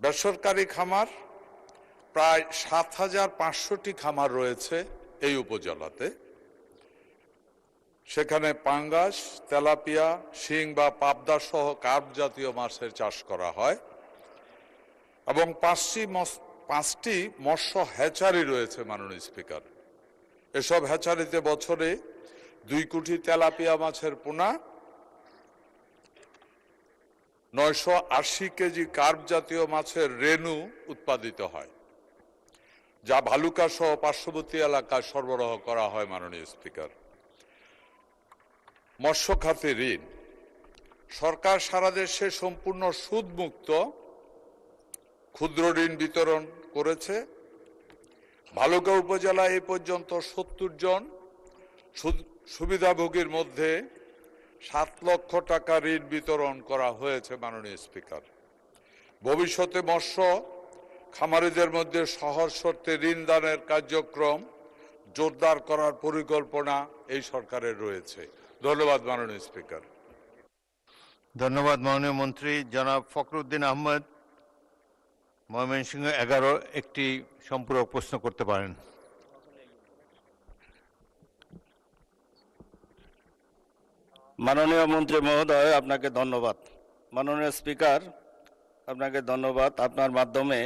বেসরকারি খামার প্রায় 7,500টি খামার রয়েছে এই উপজেলাতে। সেখানে পাঙ্গাস, তেলাপিয়া, শিং বা পাবদা সহ কার্প জাতীয় মাছের চাষ করা হয়, এবং 5টি মৎস্য হ্যাচারি রয়েছে মাননীয় স্পিকার। এসব হ্যাচারিতে বছরে 2 কোটি তেলাপিয়া মাছের পোনা, 980 কেজি কার্প জাতীয় মাছের রেণু উৎপাদিত হয়, যা ভালুকা সহ পার্শ্ববর্তী এলাকায় সরবরাহ করা হয় মাননীয় স্পিকার। মৎস্য খাতে ঋণ সরকার সারা দেশে সম্পূর্ণ সুদমুক্ত ক্ষুদ্র ঋণ বিতরণ করেছে। ভালুকা উপজেলায় এ পর্যন্ত 70 জন সুবিধাভোগীর মধ্যে 7 লক্ষ টাকা ঋণ বিতরণ করা হয়েছে মাননীয় স্পিকার। ভবিষ্যতে মৎস্য খামারিদের মধ্যে সহজ শর্তে ঋণ দানের কার্যক্রম জোরদার করার পরিকল্পনা এই সরকারের রয়েছে। ধন্যবাদ মাননীয় স্পিকার। ধন্যবাদ মাননীয় মন্ত্রী। জনাব ফখরুদ্দিন আহমদ, ময়মনসিংহ 11, একটি সম্পূরক প্রশ্ন করতে পারেন। মাননীয় মন্ত্রী মহোদয়, আপনাকে ধন্যবাদ। মাননীয় স্পিকার, আপনাকে ধন্যবাদ। আপনার মাধ্যমে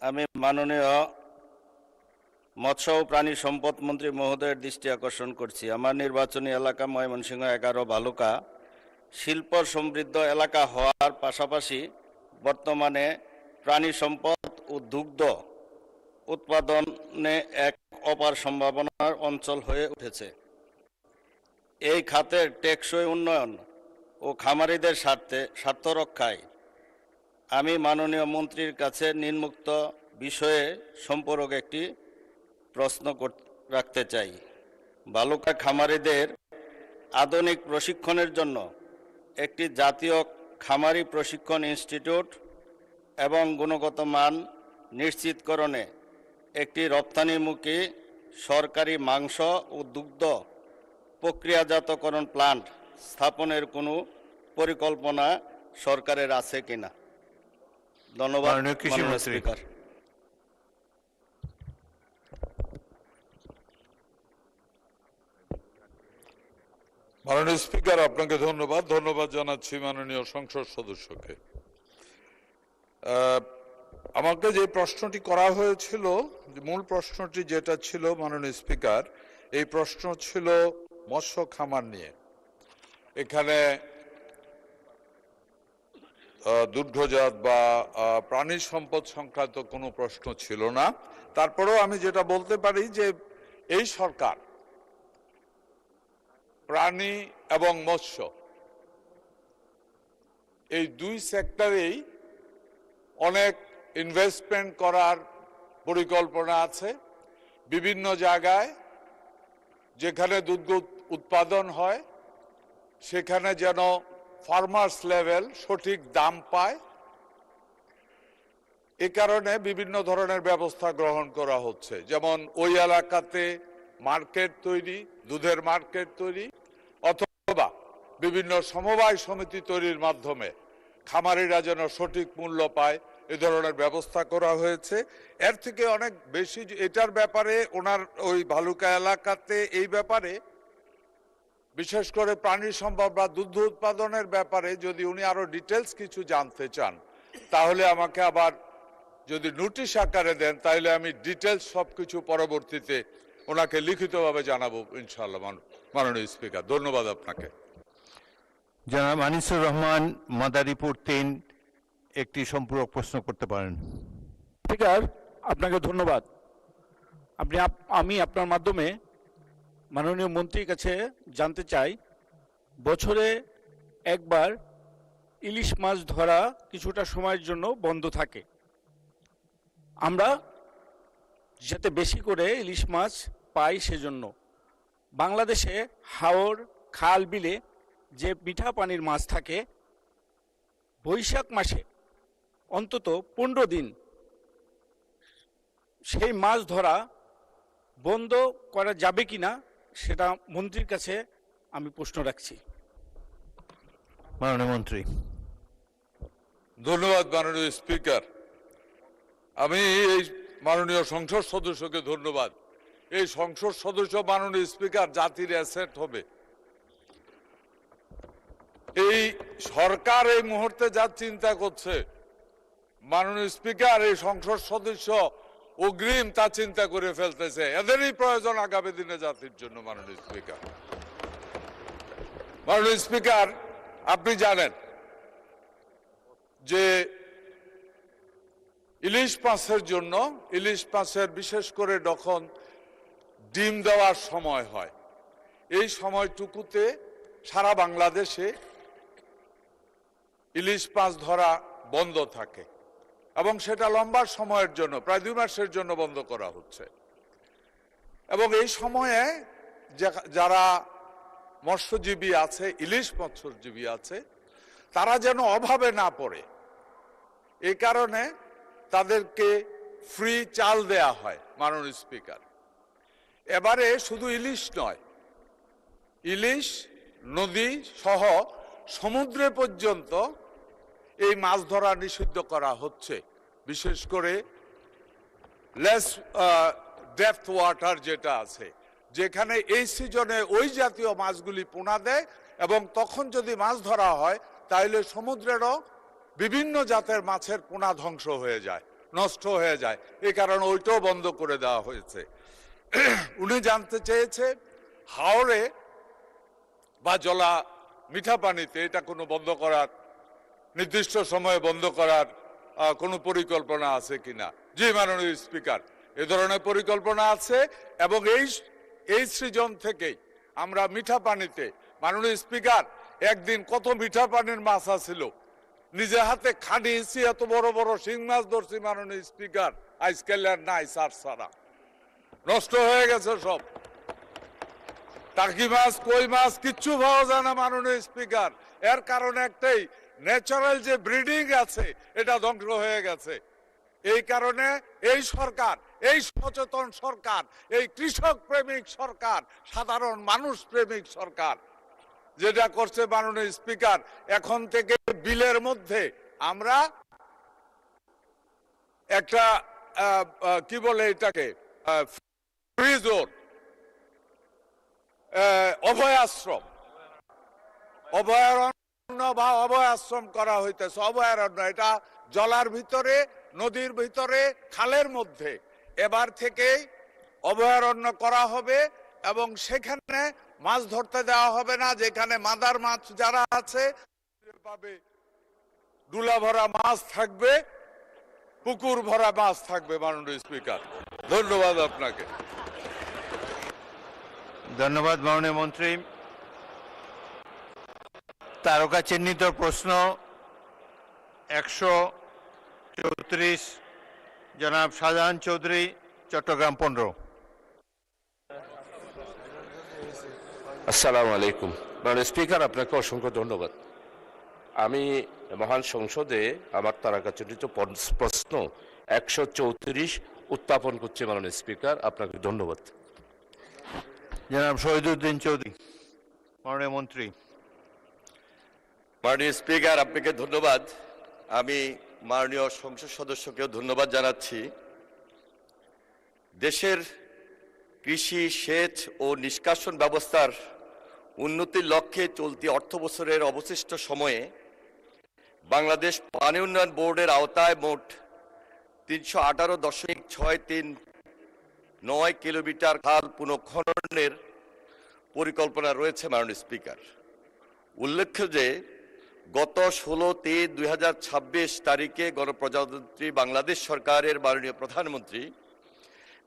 আমি মাননীয় মৎস্য ও প্রাণী সম্পদ মন্ত্রী মহোদয়ের দৃষ্টি আকর্ষণ করছি। আমার নির্বাচনী এলাকা ময়মনসিংহ 11 ভালুকা শিল্প সমৃদ্ধ এলাকা হওয়ার পাশাপাশি বর্তমানে প্রাণী সম্পদ ও দুগ্ধ উৎপাদনে এক অপার সম্ভাবনার অঞ্চল হয়ে উঠেছে। এই খাতের টেকসই উন্নয়ন ও খামারিদের স্বার্থ রক্ষায় আমি মাননীয় মন্ত্রীর কাছে নিম্নোক্ত বিষয়ে সম্পর্ক একটি প্রশ্ন রাখতে চাই। ভালুকা খামারিদের আধুনিক প্রশিক্ষণের জন্য একটি জাতীয় খামারি প্রশিক্ষণ ইনস্টিটিউট এবং গুণগত মান নিশ্চিতকরণে একটি রপ্তানিমুখী সরকারি মাংস ও দুগ্ধ প্রক্রিয়াজাতকরণ প্লান্ট স্থাপনের কোনো পরিকল্পনা সরকারের আছে কিনা? ধন্যবাদ মাননীয় স্পিকার। মাননীয় স্পিকার, আপনাকে ধন্যবাদ জানাচ্ছি মাননীয় সংসদ সদস্যকে। আমাকে যে প্রশ্নটি করা হয়েছিল, মূল প্রশ্নটি যেটা ছিল মাননীয় স্পিকার, এই প্রশ্ন ছিল মৎস্য খামার নিয়ে। এখানে দুগ্ধজাত বা প্রাণী সম্পদ সংক্রান্ত কোনো প্রশ্ন ছিল না। তারপরেও আমি যেটা বলতে পারি যে এই সরকার প্রাণী এবং মৎস্য এই দুই সেক্টরেই অনেক ইনভেস্টমেন্ট করার পরিকল্পনা আছে। বিভিন্ন জায়গায় যেখানে দুগ্ধ উৎপাদন হয় সেখানে যেন ফার্মার্স লেভেল সঠিক দাম পায়, এ কারণে বিভিন্ন ধরনের ব্যবস্থা গ্রহণ করা হচ্ছে। যেমন ওই এলাকাতে মার্কেট তৈরি, দুধের মার্কেট তৈরি, অথবা বিভিন্ন সমবায় সমিতি তৈরির মাধ্যমে খামারিরা যেন সঠিক মূল্য পায়, এ ধরনের ব্যবস্থা করা হয়েছে। এর থেকে অনেক বেশি এটার ব্যাপারে ওনার ওই ভালুকা এলাকাতে এই ব্যাপারে বিশেষ করে প্রাণী সম্পদ বা দুগ্ধ উৎপাদনের ব্যাপারে যদি উনি আরো ডিটেলস কিছু জানতে চান তাহলে আমাকে আবার যদি নোটিশ আকারে দেন তাহলে আমি ডিটেলস সবকিছু পরবর্তীতে ওনাকে লিখিতভাবে জানাবো ইনশাআল্লাহ। মাননীয় স্পিকার, ধন্যবাদ আপনাকে। জনাব আনিসুর রহমান, মাদারীপুর 3, একটি সম্পূরক প্রশ্ন করতে পারেন। স্পিকার, আপনাকে ধন্যবাদ। আমি আপনার মাধ্যমে মাননীয় মন্ত্রীর কাছে জানতে চাই, বছরে একবার ইলিশ মাছ ধরা কিছুটা সময়ের জন্য বন্ধ থাকে। আমরা যাতে বেশি করে ইলিশ মাছ পাই সেজন্য বাংলাদেশে হাওর, খাল, বিলে যে মিঠা পানির মাছ থাকে, বৈশাখ মাসে অন্তত 15 দিন সেই মাছ ধরা বন্ধ করা যাবে কিনা সেটা মন্ত্রীর কাছে আমি প্রশ্ন রাখছি। মাননীয় মন্ত্রী। ধন্যবাদ মাননীয় স্পিকার। আমি এই মাননীয় সংসদ সদস্যকে ধন্যবাদ। এই সংসদ সদস্য মাননীয় স্পিকার জাতির অ্যাসেট হবে। এই সরকার এই মুহূর্তে যা চিন্তা করছে মাননীয় স্পিকার, এই সংসদ সদস্য অগ্রিম তা চিন্তা করে ফেলতেছে। এদেরই প্রয়োজন আগামী দিনে জাতির জন্য। মাননীয় স্পিকার, মাননীয় স্পিকার, আপনি জানেন যে ইলিশ মাছের জন্য, ইলিশ মাছের বিশেষ করে যখন ডিম দেওয়ার সময় হয়, এই সময়টুকুতে সারা বাংলাদেশে ইলিশ মাছ ধরা বন্ধ থাকে এবং সেটা লম্বা সময়ের জন্য, প্রায় 2 মাসের জন্য বন্ধ করা হচ্ছে। এবং এই সময়ে যারা মৎস্যজীবী আছে, ইলিশ মৎস্যজীবী আছে, তারা যেন অভাবে না পড়ে, এই কারণে তাদেরকে ফ্রি চাল দেয়া হয়। মাননীয় স্পিকার, এবারে শুধু ইলিশ নয়, ইলিশ, নদী সহ সমুদ্রে পর্যন্ত এই মাছ ধরা নিষিদ্ধ করা হচ্ছে। বিশেষ করে লেস ডেপথ ওয়াটার যেটা আছে, যেখানে এই সিজনে ওই জাতীয় মাছগুলি পোনা দেয় এবং তখন যদি মাছ ধরা হয় তাহলে সমুদ্রেরও বিভিন্ন জাতের মাছের পোনা ধ্বংস হয়ে যায়, নষ্ট হয়ে যায়। এই কারণে ওইটাও বন্ধ করে দেওয়া হয়েছে। উনি জানতে চেয়েছে হাওরে বা জলা মিঠা পানিতে এটা কোনো বন্ধ করার, নির্দিষ্ট সময়ে বন্ধ করার কোনো পরিকল্পনা আছে কিনা। জি মাননীয় স্পিকার, এ ধরনের পরিকল্পনা আছে এবং এই সৃজন থেকেই আমরা মিঠা পানিতে, মাননীয় স্পিকার, একদিন কত মিঠা পানির মাছ আছিল, নিজে হাতে খানিয়েছি, এত বড় বড় শিং মাছ ধরছি মাননীয় স্পিকার, আজকাল আর নাই, সারা নষ্ট হয়ে গেছে সব। টাকি মাছ, কই মাছ কিচ্ছু পাওয়া যায় না মাননীয় স্পিকার। এর কারণে একটাই, ন্যাচারাল যে ব্রিডিং আছে এটা ধ্বংস হয়ে গেছে। এই কারণে এই সরকার, এই সচেতন সরকার, এই কৃষক প্রেমিক সরকার, সাধারণ মানুষ প্রেমিক সরকার যেটা করছে মাননীয় স্পিকার, এখন থেকে বিলের মধ্যে আমরা একটা কি বলে এটাকে, ফ্রি জোন, অভয় আশ্রম, অভয়ারণ্য বা অভয় আশ্রম করা হইতেছে। অভয়ারণ্য এটা জলার ভিতরে, নদীর ভিতরে, খালের মধ্যে। এবার থেকেই অভয়ারণ্য করা হবে এবং সেখানে মাছ ধরতে দেওয়া হবে না। যেখানে মাদার মাছ যারা আছে পাবে, ডুলা ভরা মাছ থাকবে, পুকুর ভরা মাছ থাকবে। মাননীয় স্পিকার, ধন্যবাদ আপনাকে। ধন্যবাদ মাননীয় মন্ত্রী। তারকা চিহ্নিত প্রশ্ন 134, জনাব শাহজাহান চৌধুরী, চট্টগ্রাম 15। আসসালামু আলাইকুম। মাননীয় স্পিকার, আপনাকে অসংখ্য ধন্যবাদ। আমি মহান সংসদে আমার তারকাচিহ্নিত প্রশ্ন 134 উত্থাপন করছি। মাননীয় স্পিকার, আপনাকে ধন্যবাদ। জনাব শহীদুদ্দিন চৌধুরী, মাননীয় মন্ত্রী। মাননীয় স্পিকার, আপনাকে ধন্যবাদ। আমি মাননীয় সংসদ সদস্যকেও ধন্যবাদ জানাচ্ছি। দেশের কৃষি, সেচ ও নিষ্কাশন ব্যবস্থার উন্নতির লক্ষ্যে চলতি অর্থবছরের অবশিষ্ট সময়ে বাংলাদেশ পানি উন্নয়ন বোর্ডের আওতায় মোট 318.639 কিলোমিটার খাল পুনঃখননের পরিকল্পনা রয়েছে। মাননীয় স্পিকার, উল্লেখ্য যে গত 16/3/2026 তারিখে গণপ্রজাতন্ত্রী বাংলাদেশ সরকারের মাননীয় প্রধানমন্ত্রী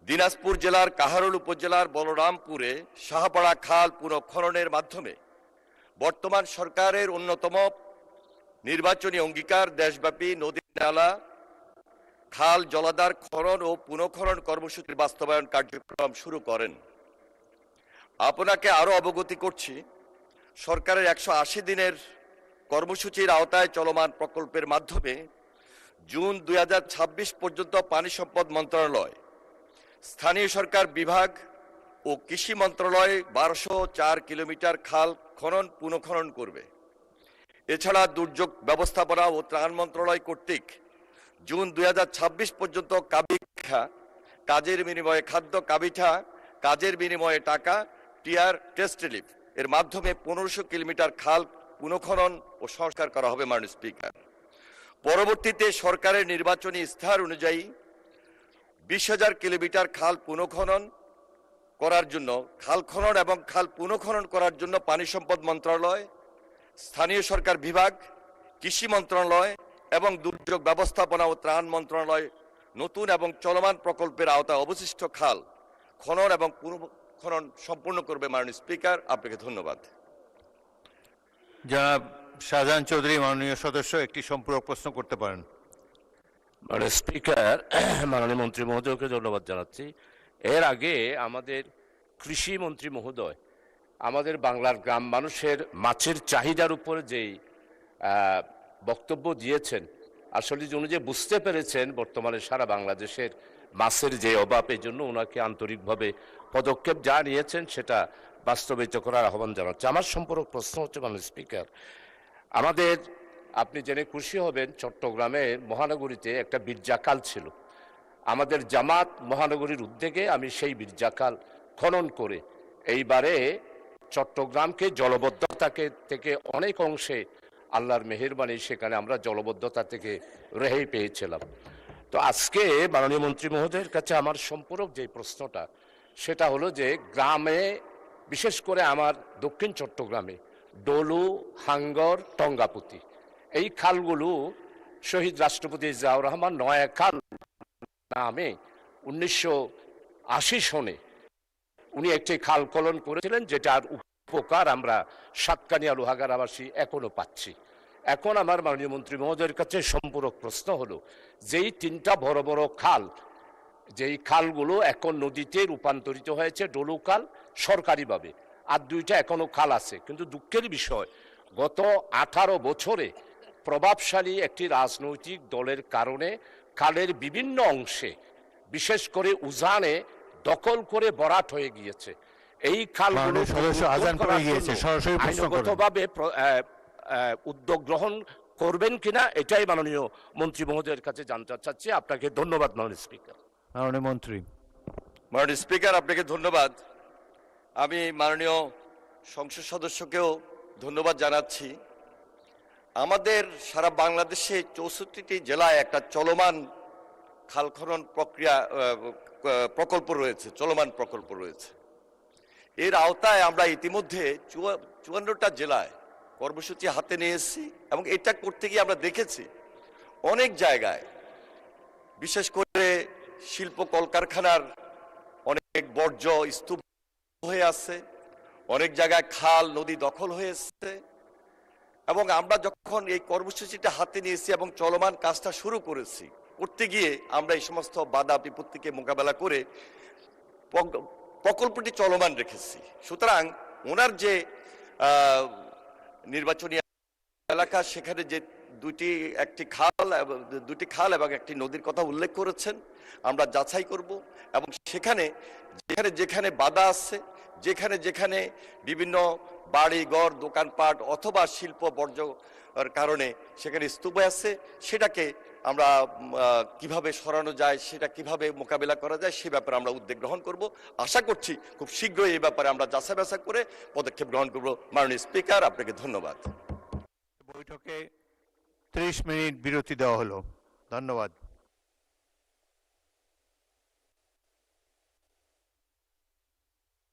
দিনাজপুর জেলার কাহারোল উপজেলার বলরামপুরে শাহপাড়া খাল পুনঃখননের মাধ্যমে বর্তমান সরকারের অন্যতম নির্বাচনী অঙ্গীকার দেশব্যাপী নদী, নালা, খাল, জলাধার খনন ও পুনঃখনন কর্মসূচির বাস্তবায়ন কার্যক্রম শুরু করেন। আপনাকে আরও অবগতি করছি, সরকারের 180 দিনের কর্মসূচির আওতায় চলমান প্রকল্পের মাধ্যমে জুন 2026 পর্যন্ত পানি সম্পদ মন্ত্রণালয়, স্থানীয় সরকার বিভাগ ও কৃষি মন্ত্রণালয় 1204 কিলোমিটার খাল খনন পুনঃখনন করবে। এছাড়া দুর্যোগ ব্যবস্থাপনা ও ত্রাণ মন্ত্রণালয় কর্তৃক জুন 2026 পর্যন্ত কাবিখা, কাজের বিনিময়ে খাদ্য, কাবিঠা, কাজের বিনিময়ে টাকা, টিআর, টেস্ট রিলিফ এর মাধ্যমে 1500 কিলোমিটার খাল পুনঃখনন ও সংস্কার করা হবে। মাননীয় স্পিকার, পরবর্তীতে সরকারের নির্বাচনী ইস্তাহার অনুযায়ী 20,000 কিলোমিটার খাল পুনঃখনন করার জন্য, খাল খনন এবং খাল পুনঃখনন করার জন্য পানি সম্পদ মন্ত্রণালয়, স্থানীয় সরকার বিভাগ, কৃষি মন্ত্রণালয় এবং দুর্যোগ ব্যবস্থাপনা ও ত্রাণ মন্ত্রণালয় নতুন এবং চলমান প্রকল্পের আওতায় অবশিষ্ট খাল খনন এবং পুনঃখনন সম্পূর্ণ করবে। মাননীয় স্পিকার, আপনাকে ধন্যবাদ। জনাব শাহজাহান চৌধুরী, মাননীয় সদস্য একটি সম্পূরক প্রশ্ন করতে পারেন। মাননীয় স্পিকার, মাননীয় মন্ত্রী মহোদয়কে ধন্যবাদ জানাচ্ছি। এর আগে আমাদের কৃষি মন্ত্রী মহোদয় আমাদের বাংলার গ্রাম মানুষের মাছের চাহিদার উপরে যেই বক্তব্য দিয়েছেন, আসলে উনি যে বুঝতে পেরেছেন বর্তমানে সারা বাংলাদেশের মাছের যে অভাব, এই জন্য ওনাকে আন্তরিকভাবে পদক্ষেপ যা নিয়েছেন সেটা বাস্তবায়িত করার আহ্বান জানাচ্ছে। আমার সম্পর্ক প্রশ্ন হচ্ছে, মাননীয় স্পিকার, আমাদের, আপনি জেনে খুশি হবেন, চট্টগ্রামে মহানগরীতে একটা বীর্যাকাল ছিল। আমাদের জামাত মহানগরীর উদ্যোগে আমি সেই বীর্যাকাল খনন করে এইবারে চট্টগ্রামকে জলবদ্ধতা থেকে অনেক অংশে আল্লাহর মেহেরবানি সেখানে আমরা জলবদ্ধতা থেকে রেহাই পেয়েছিলাম। তো আজকে মাননীয় মন্ত্রী মহোদয়ের কাছে আমার সম্পূরক যে প্রশ্নটা, সেটা হলো যে গ্রামে, বিশেষ করে আমার দক্ষিণ চট্টগ্রামে ডলু, হাঙ্গর, টঙ্গাপুতি, এই খালগুলো শহীদ রাষ্ট্রপতি জিয়াউর রহমান নয়া খাল নামে 1980 সনে উনি একটি খাল খনন করেছিলেন, যেটার উপকার আমরা সাতকানিয়া লোহাগাড়াবাসী এখনো পাচ্ছি। এখন আমার মাননীয় মন্ত্রী মহোদয়ের কাছে সম্পূরক প্রশ্ন হলো, যেই 3টা বড় বড় খাল, যেই খালগুলো এখন নদীতে রূপান্তরিত হয়েছে, ডলু খাল সরকারিভাবে, আর 2টা এখনো খাল আছে, কিন্তু দুঃখের বিষয় গত 18 বছরে প্রভাবশালী একটি রাজনৈতিক দলের কারণে খালের বিভিন্ন অংশে, বিশেষ করে উজানে দখল করে ভরাট হয়ে গিয়েছে। এই খালগুলো আইনগতভাবে উদ্যোগ গ্রহণ করবেন কিনা, এটাই মাননীয় মন্ত্রী মহোদয়ের কাছে জানতে চাচ্ছি। আপনাকে ধন্যবাদ মাননীয় স্পিকার। মাননীয় মন্ত্রী। মাননীয় স্পিকার, আপনাকে ধন্যবাদ। আমি মাননীয় সংসদ সদস্যকেও ধন্যবাদ জানাচ্ছি। আমাদের সারা বাংলাদেশে 64টি জেলায় একটা চলমান খাল খনন প্রকল্প রয়েছে, চলমান প্রকল্প রয়েছে। এর আওতায় আমরা ইতিমধ্যে 54টা জেলায় কর্মসূচি হাতে নিয়ে এসেছি এবং এটা করতে গিয়ে আমরা দেখেছি অনেক জায়গায়, বিশেষ করে শিল্প কলকারখানার অনেক বর্জ্য স্তূপ হয়ে আছে, অনেক জায়গায় খাল নদী দখল হয়ে এসছে। এবং আমরা যখন এই কর্মসূচিটা হাতে নিয়েছি এবং চলমান কাজটা শুরু করেছি, করতে গিয়ে আমরা এই সমস্ত বাধা বিপত্তিকে মোকাবেলা করে প্রকল্পটি চলমান রেখেছি। সুতরাং ওনার যে নির্বাচনী এলাকা, সেখানে যে দুটি খাল এবং একটি নদীর কথা উল্লেখ করেছেন, আমরা যাচাই করব এবং সেখানে যেখানে বাধা আছে, যেখানে যেখানে বিভিন্ন বাড়ি ঘর দোকানপাট অথবা শিল্প বর্জ্যের কারণে সেখানে স্তূপ আছে, সেটাকে আমরা কিভাবে সরানো যায়, সেটা কিভাবে মোকাবিলা করা যায়, সে ব্যাপারে আমরা উদ্যোগ গ্রহণ করব। আশা করছি খুব শীঘ্রই এই ব্যাপারে আমরা যাচাই বাছাই করে পদক্ষেপ গ্রহণ করব। মাননীয় স্পিকার, আপনাকে ধন্যবাদ। বৈঠকে 30 মিনিট বিরতি দেওয়া হলো। ধন্যবাদ।